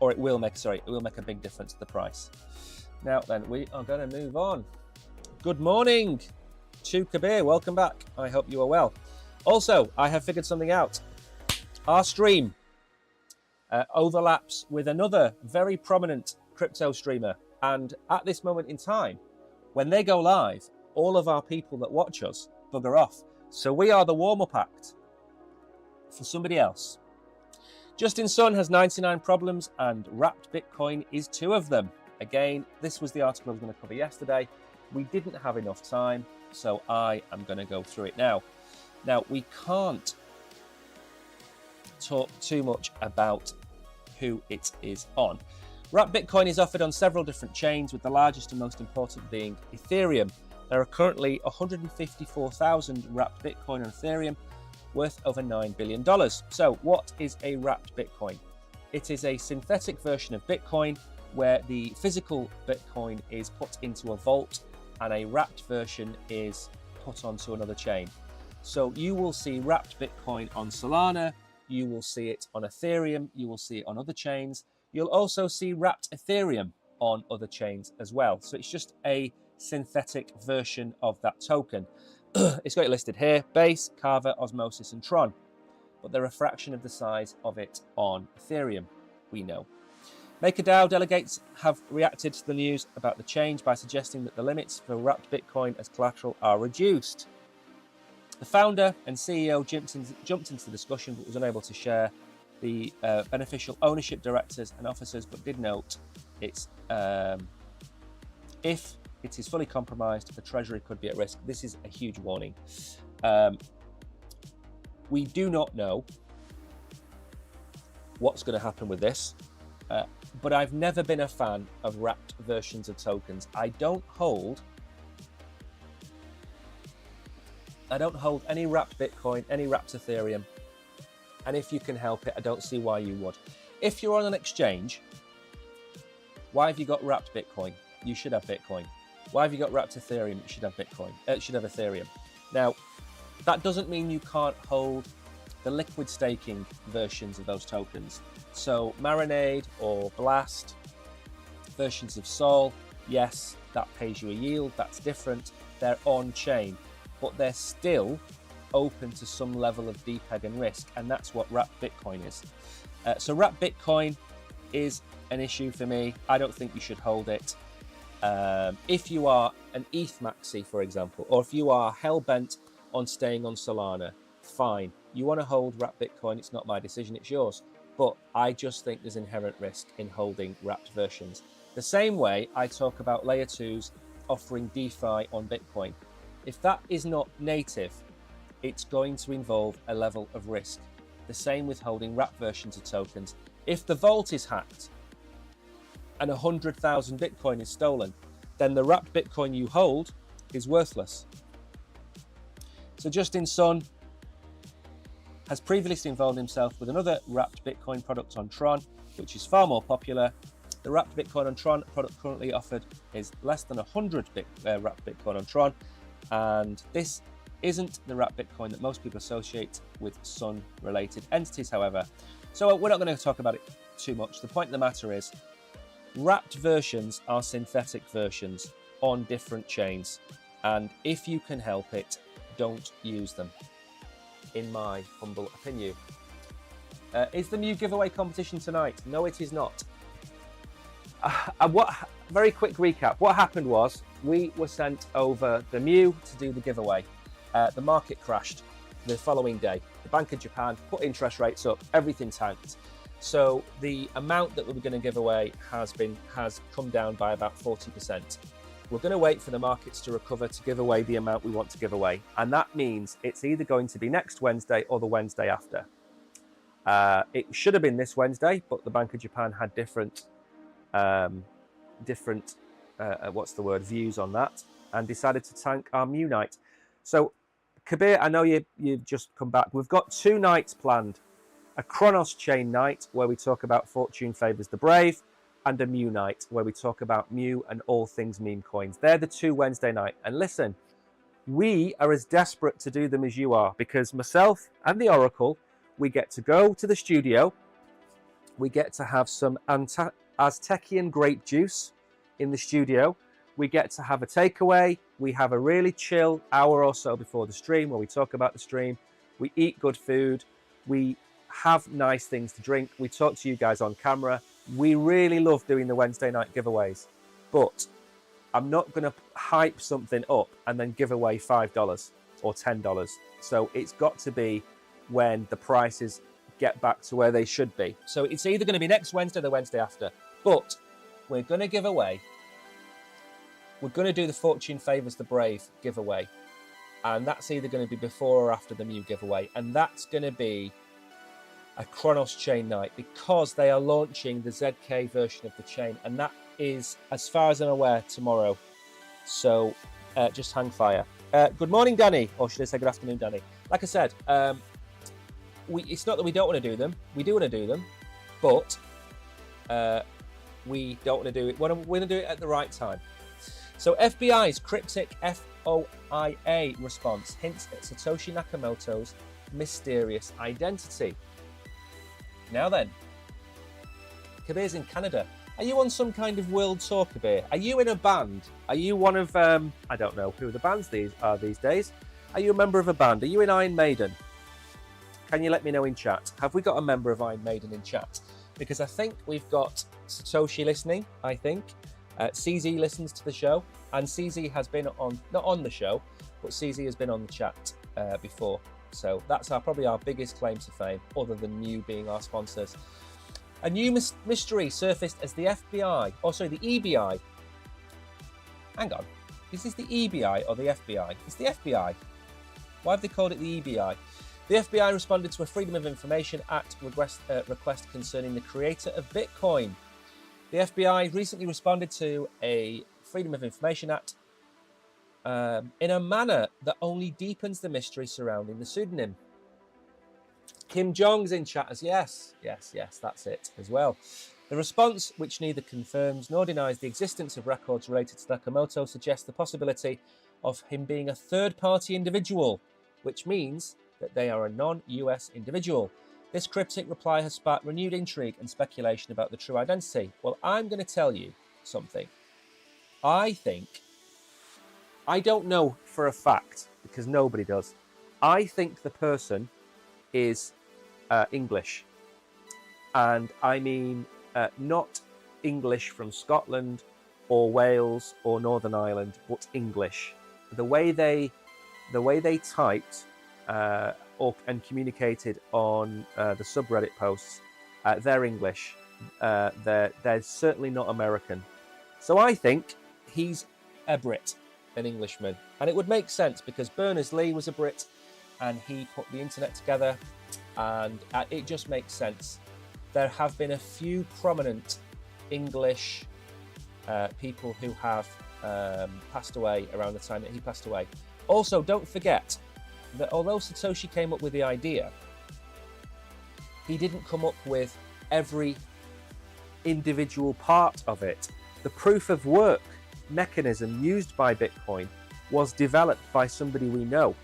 Or it will make a big difference to the price. Now then, we are going to move on. Good morning to Kabir. Welcome back. I hope you are well. Also, I have figured something out. Our stream overlaps with another very prominent crypto streamer, and at this moment in time, when they go live, all of our people that watch us bugger off. So we are the warm-up act for somebody else. Justin Sun has 99 problems and wrapped Bitcoin is 2 of them. Again, this was the article I was going to cover yesterday. We didn't have enough time, so I am going to go through it now. Now, we can't talk too much about who it is on. Wrapped Bitcoin is offered on several different chains, with the largest and most important being Ethereum. There are currently 154,000 wrapped Bitcoin on Ethereum, worth over $9 billion. So what is a wrapped Bitcoin? It is a synthetic version of Bitcoin where the physical Bitcoin is put into a vault and a wrapped version is put onto another chain. So you will see wrapped Bitcoin on Solana, you will see it on Ethereum, you will see it on other chains. You'll also see wrapped Ethereum on other chains as well. So it's just a synthetic version of that token. It's got it listed here: Base, Carver, Osmosis, and Tron. But they're a fraction of the size of it on Ethereum, we know. MakerDAO delegates have reacted to the news about the change by suggesting that the limits for wrapped Bitcoin as collateral are reduced. The founder and CEO jumped into the discussion but was unable to share the beneficial ownership directors and officers, but did note it's if it is fully compromised, the Treasury could be at risk. This is a huge warning. We do not know what's going to happen with this, but I've never been a fan of wrapped versions of tokens. I don't hold any wrapped Bitcoin, any wrapped Ethereum, and if you can help it, I don't see why you would. If you're on an exchange, why have you got wrapped Bitcoin? You should have Bitcoin. Why have you got wrapped Ethereum? It should have Bitcoin. It should have Ethereum. Now, that doesn't mean you can't hold the liquid staking versions of those tokens. So Marinade or Blast, versions of Sol, yes, that pays you a yield. That's different. They're on chain, but they're still open to some level of depeg and risk, and that's what wrapped Bitcoin is. So wrapped Bitcoin is an issue for me. I don't think you should hold it. If you are an ETH maxi, for example, or if you are hell-bent on staying on Solana, fine. You want to hold wrapped Bitcoin, it's not my decision, it's yours. But I just think there's inherent risk in holding wrapped versions. The same way I talk about layer 2s offering DeFi on Bitcoin. If that is not native, it's going to involve a level of risk. The same with holding wrapped versions of tokens. If the vault is hacked and 100,000 Bitcoin is stolen, then the wrapped Bitcoin you hold is worthless. So Justin Sun has previously involved himself with another wrapped Bitcoin product on Tron, which is far more popular. The wrapped Bitcoin on Tron product currently offered is less than 100 wrapped Bitcoin on Tron, and this isn't the wrapped Bitcoin that most people associate with Sun-related entities, however. So we're not going to talk about it too much. The point of the matter is, wrapped versions are synthetic versions on different chains, and if you can help it, don't use them, in my humble opinion. Is the Mew giveaway competition tonight? No, it is not. Very quick recap. What happened was we were sent over the Mew to do the giveaway. The market crashed the following day. The Bank of Japan put interest rates up, everything tanked. So the amount that we were going to give away has come down by about 40%. We're going to wait for the markets to recover to give away the amount we want to give away. And that means it's either going to be next Wednesday or the Wednesday after. It should have been this Wednesday, but the Bank of Japan had different views on that and decided to tank our Mew night. So Kabir, I know you've just come back. We've got 2 nights planned. A Chronos chain night where we talk about Fortune Favors the Brave, and a Mew night where we talk about Mew and all things meme coins. They're the 2 Wednesday night. And listen, we are as desperate to do them as you are, because myself and the Oracle, we get to go to the studio, we get to have some Aztecian grape juice in the studio, we get to have a takeaway, we have a really chill hour or so before the stream where we talk about the stream, we eat good food, we have nice things to drink, we talk to you guys on camera. We really love doing the Wednesday night giveaways, but I'm not going to hype something up and then give away $5 or $10. So it's got to be when the prices get back to where they should be. So it's either going to be next Wednesday or the Wednesday after. But we're going to give away, we're going to do the Fortune Favours the Brave giveaway. And that's either going to be before or after the Mew giveaway. And that's going to be a Chronos chain night, because they are launching the ZK version of the chain. And that is, as far as I'm aware, tomorrow. So just hang fire. Good morning, Danny. Or should I say good afternoon, Danny? Like I said, it's not that we don't want to do them. We do want to do them. But we don't want to do it. We're going to do it at the right time. So FBI's cryptic FOIA response hints at Satoshi Nakamoto's mysterious identity. Now then, Kabir's in Canada. Are you on some kind of world tour, Kabir? Are you in a band? Are you one of, I don't know who the bands are these days. Are you a member of a band? Are you in Iron Maiden? Can you let me know in chat? Have we got a member of Iron Maiden in chat? Because I think we've got Satoshi listening, I think. CZ listens to the show, and CZ has been on, not on the show, but CZ has been on the chat before. So that's probably our biggest claim to fame, other than Mew being our sponsors. A new mystery surfaced as the FBI, the EBI. Hang on, is this the EBI or the FBI? It's the FBI. Why have they called it the EBI? The FBI responded to a Freedom of Information Act request concerning the creator of Bitcoin. The FBI recently responded to a Freedom of Information Act in a manner that only deepens the mystery surrounding the pseudonym. Kim Jong's in chat as yes, that's it as well. The response, which neither confirms nor denies the existence of records related to Nakamoto, suggests the possibility of him being a third-party individual, which means that they are a non-US individual. This cryptic reply has sparked renewed intrigue and speculation about the true identity. Well, I'm going to tell you something. I don't know for a fact, because nobody does. I think the person is English. And I mean not English from Scotland or Wales or Northern Ireland, but English. The way they typed and communicated on the subreddit posts, they're English. They're certainly not American. So I think he's a Brit, an Englishman. And it would make sense because Berners-Lee was a Brit and he put the internet together, and it just makes sense. There have been a few prominent English people who have passed away around the time that he passed away. Also, don't forget that although Satoshi came up with the idea, he didn't come up with every individual part of it. The proof of work mechanism used by Bitcoin was developed by somebody we know,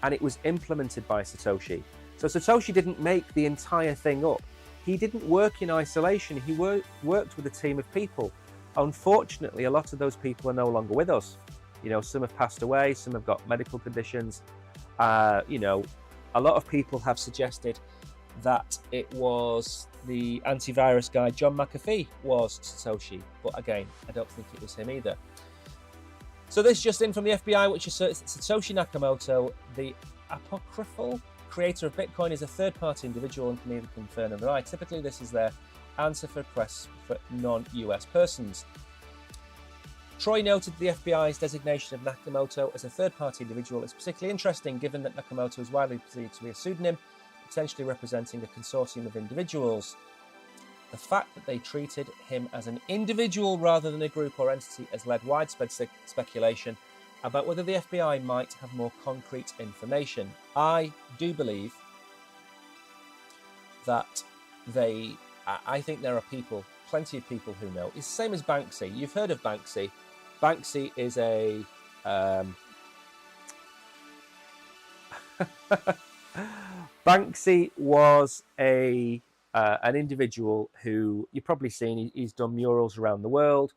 and it was implemented by Satoshi. So Satoshi didn't make the entire thing up. He didn't work in isolation. He worked with a team of people. Unfortunately, a lot of those people are no longer with us. You know, some have passed away, some have got medical conditions. You know, a lot of people have suggested that it was the antivirus guy, John McAfee, was Satoshi. But again, I don't think it was him either. So this just in from the FBI, which asserts that Satoshi Nakamoto, the apocryphal creator of Bitcoin, is a third-party individual and can neither confirm nor deny. Typically, this is their answer for requests for non-US persons. Troy noted the FBI's designation of Nakamoto as a third-party individual is particularly interesting, given that Nakamoto is widely believed to be a pseudonym, potentially representing a consortium of individuals. The fact that they treated him as an individual rather than a group or entity has led widespread speculation about whether the FBI might have more concrete information. I do believe that I think there are people, plenty of people who know. It's the same as Banksy. You've heard of Banksy. Banksy is a Banksy was an individual who you've probably seen. He's done murals around the world.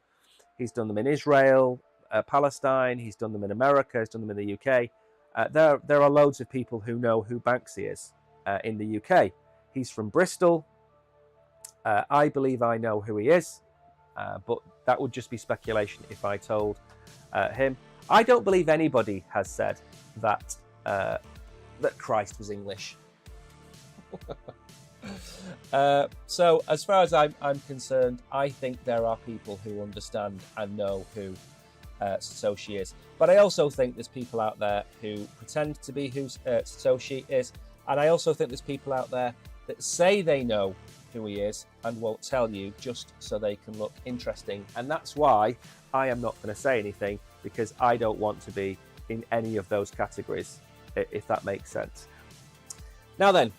He's done them in Israel, Palestine. He's done them in America. He's done them in the UK. There are loads of people who know who Banksy is in the UK. He's from Bristol. I believe I know who he is, but that would just be speculation if I told him. I don't believe anybody has said that that Christ was English. So as far as I'm concerned, I think there are people who understand and know who Satoshi is. But I also think there's people out there who pretend to be who Satoshi is. And I also think there's people out there that say they know who he is and won't tell you just so they can look interesting. And that's why I am not going to say anything, because I don't want to be in any of those categories, if that makes sense. Now then,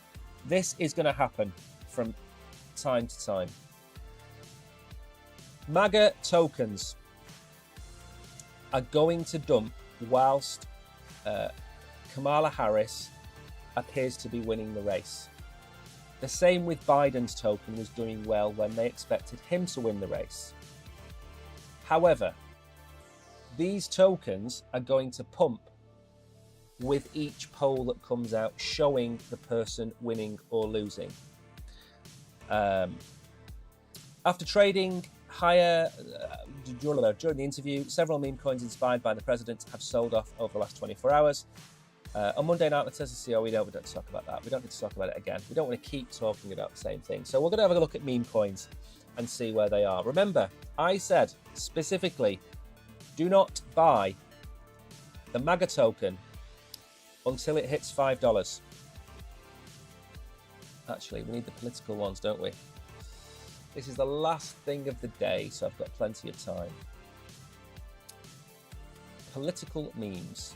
this is going to happen from time to time. MAGA tokens are going to dump whilst Kamala Harris appears to be winning the race. The same with Biden's token was doing well when they expected him to win the race. However, these tokens are going to pump with each poll that comes out showing the person winning or losing. After trading higher during the interview, several meme coins inspired by the president have sold off over the last 24 hours. On Monday night, let's say, we don't talk about that. We don't need to talk about it again. We don't want to keep talking about the same thing. So we're going to have a look at meme coins and see where they are. Remember, I said specifically, do not buy the MAGA token until it hits $5. Actually, we need the political ones, don't we? This is the last thing of the day, so I've got plenty of time. Political memes.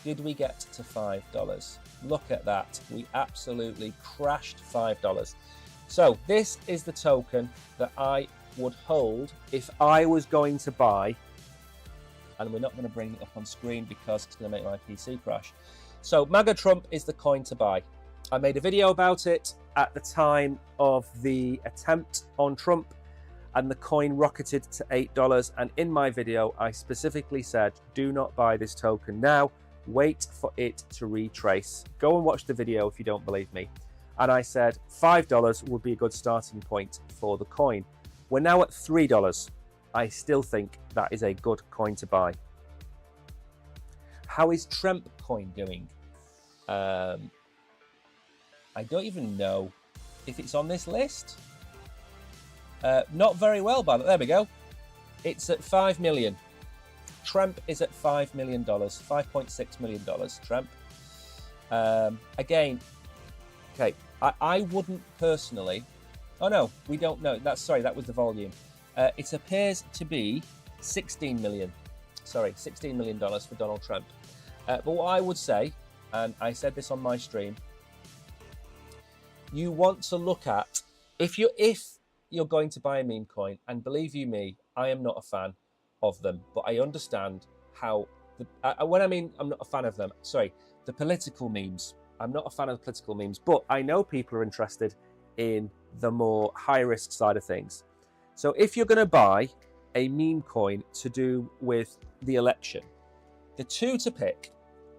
Did we get to $5? Look at that. We absolutely crashed $5. So this is the token that I would hold if I was going to buy, and we're not going to bring it up on screen because it's going to make my PC crash. So MAGA Trump is the coin to buy. I made a video about it at the time of the attempt on Trump, and the coin rocketed to $8. And in my video, I specifically said, do not buy this token now. Wait for it to retrace. Go and watch the video if you don't believe me. And I said $5 would be a good starting point for the coin. We're now at $3. I still think that is a good coin to buy. How is Trump coin doing? I don't even know if it's on this list. Not very well, but there we go. It's at 5 million. Trump is at $5 million, $5.6 million, Trump. Again, okay, I wouldn't personally, oh no, we don't know, that was the volume. It appears to be $16 million for Donald Trump. But what I would say, and I said this on my stream, you want to look at, if you're going to buy a meme coin, and believe you me, I am not a fan of them, but I understand how when I mean I'm not a fan of them, the political memes. I'm not a fan of the political memes, but I know people are interested in the more high risk side of things. So if you're going to buy a meme coin to do with the election, the two to pick,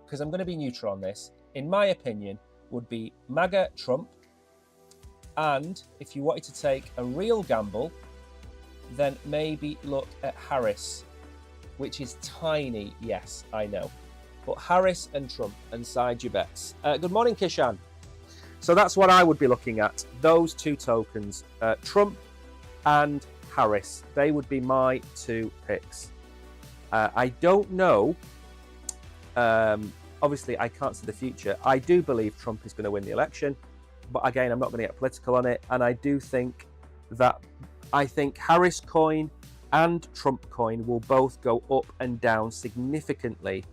because I'm going to be neutral on this, in my opinion, would be MAGA Trump, and if you wanted to take a real gamble, then maybe look at Harris, which is tiny, yes, I know. But Harris and Trump, and side your bets. Good morning, Kishan. So that's what I would be looking at, those two tokens, Trump and Harris. They would be my two picks. I don't know. Obviously, I can't see the future. I do believe Trump is going to win the election. But again, I'm not going to get political on it. And I do think that Harris coin and Trump coin will both go up and down significantly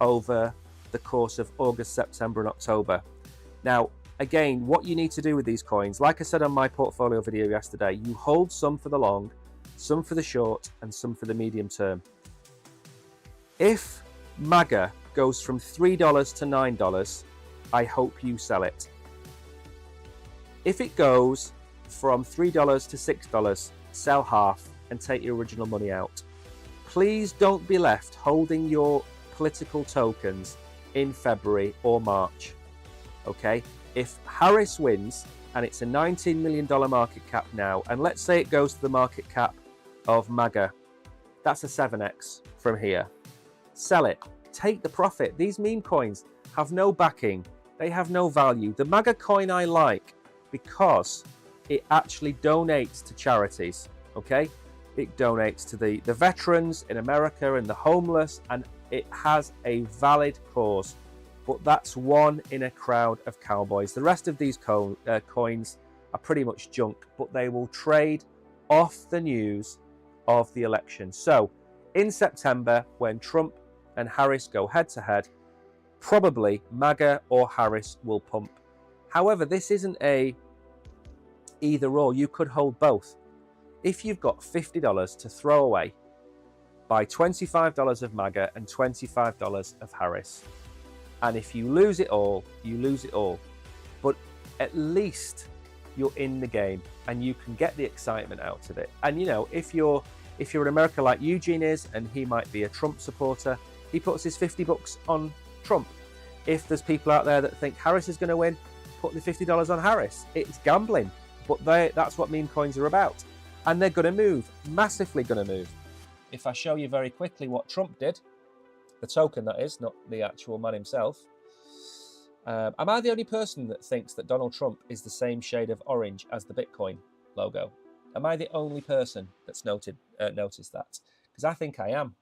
over the course of August, September and October. Now, again, what you need to do with these coins, like I said on my portfolio video yesterday, you hold some for the long, some for the short and some for the medium term. If MAGA goes from $3 to $9, I hope you sell it. If it goes from $3 to $6, sell half and take your original money out. Please don't be left holding your political tokens in February or March. Okay? If Harris wins and it's a $19 million market cap now, and let's say it goes to the market cap of MAGA, that's a 7x from here. Sell it. take the profit. These meme coins have no backing. They have no value. The MAGA coin I like because it actually donates to charities, okay? It donates to the veterans in America and the homeless, and it has a valid cause. But that's one in a crowd of cowboys. The rest of these coins are pretty much junk, but they will trade off the news of the election. So in September, when Trump and Harris go head to head, probably MAGA or Harris will pump. However, this isn't a either or. You could hold both. If you've got $50 to throw away, buy $25 of MAGA and $25 of Harris. And if you lose it all, you lose it all. But at least you're in the game and you can get the excitement out of it. And you know, if you're in America like Eugene is, and he might be a Trump supporter, he puts his $50 on Trump. If there's people out there that think Harris is going to win, put the $50 on Harris. It's gambling, but that's what meme coins are about. And they're going to move, massively going to move. If I show you very quickly what Trump did, the token that is, not the actual man himself. Am I the only person that thinks that Donald Trump is the same shade of orange as the Bitcoin logo? Am I the only person that's noticed that? Because I think I am.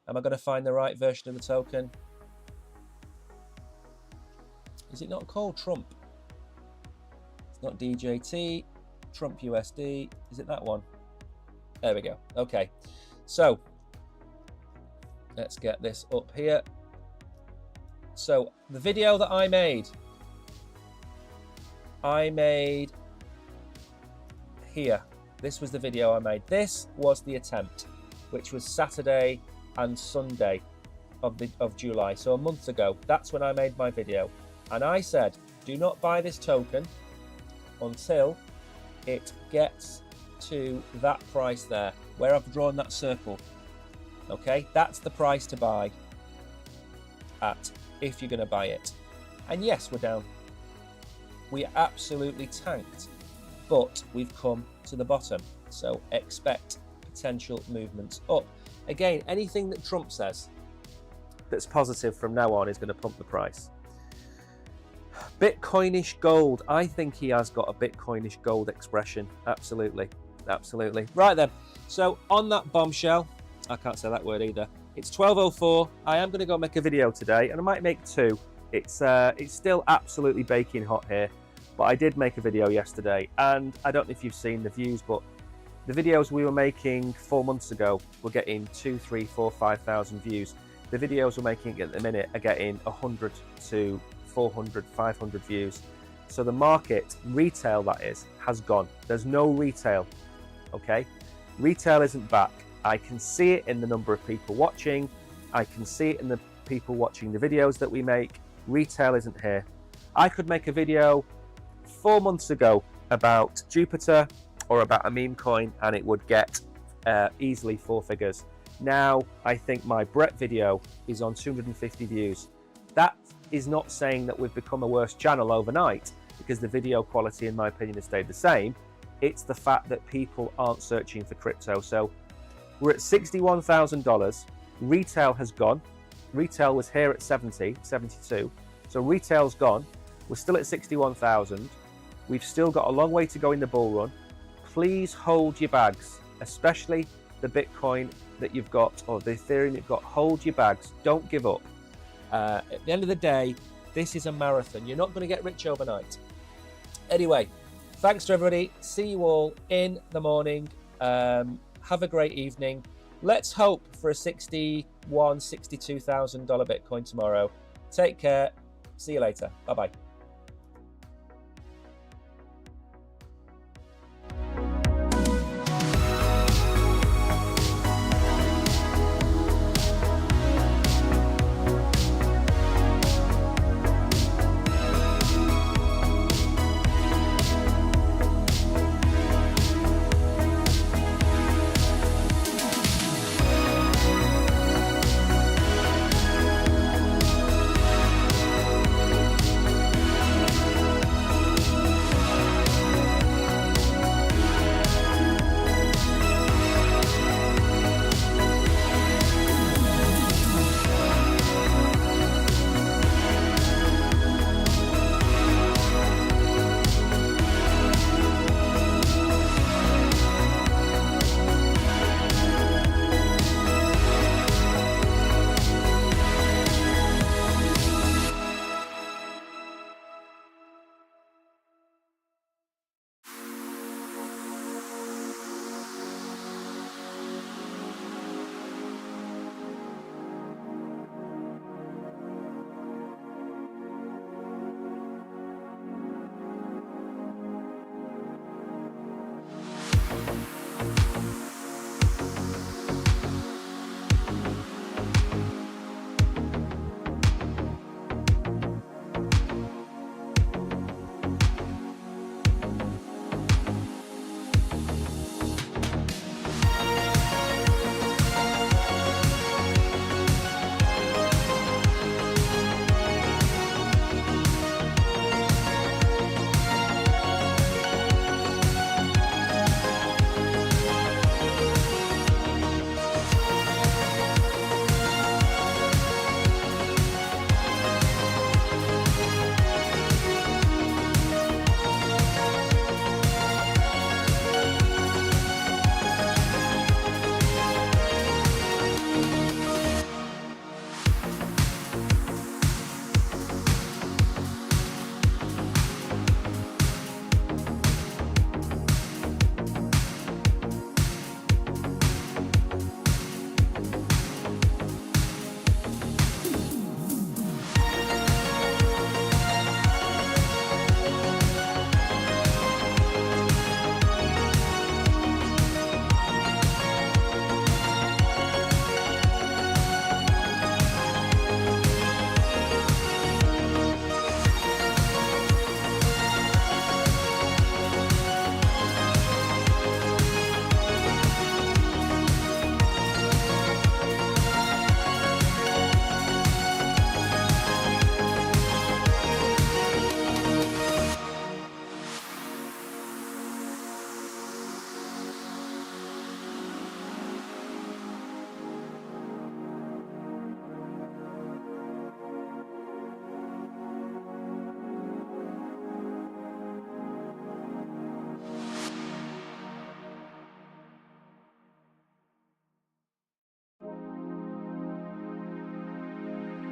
Am I going to find the right version of the token? Is it not called Trump? It's not DJT, Trump USD. Is it that one? There we go. Okay. So let's get this up here. So the video that I made here. This was the video I made. This was the attempt, which was Saturday and Sunday of July. So a month ago, that's when I made my video. And I said, do not buy this token until it gets to that price there, where I've drawn that circle. Okay, that's the price to buy at if you're going to buy it. And yes, we're down. We absolutely tanked, but we've come to the bottom. So expect potential movements up. Again, anything that Trump says that's positive from now on is going to pump the price. Bitcoinish gold. I think he has got a Bitcoinish gold expression. Absolutely. Absolutely. Right then. So on that bombshell, I can't say that word either. It's 12:04. I am going to go make a video today, and I might make two. It's still absolutely baking hot here, but I did make a video yesterday, and I don't know if you've seen the views, but the videos we were making 4 months ago were getting 2, 3, 4, 5,000 views. The videos we're making at the minute are getting 100 to 400, 500 views. So the market, retail that is, has gone. There's no retail, okay? Retail isn't back. I can see it in the number of people watching. I can see it in the people watching the videos that we make. Retail isn't here. I could make a video 4 months ago about Jupiter or about a meme coin, and it would get easily 4 figures. Now, I think my Brett video is on 250 views. That is not saying that we've become a worse channel overnight, because the video quality, in my opinion, has stayed the same. It's the fact that people aren't searching for crypto. So we're at $61,000. Retail has gone. Retail was here at 70, 72. So retail's gone. We're still at 61,000. We've still got a long way to go in the bull run. Please hold your bags, especially the Bitcoin that you've got or the Ethereum you've got. Hold your bags. Don't give up. At the end of the day, this is a marathon. You're not going to get rich overnight. Anyway, thanks to everybody. See you all in the morning. Have a great evening. Let's hope for a $61,000, $62,000 Bitcoin tomorrow. Take care. See you later. Bye-bye.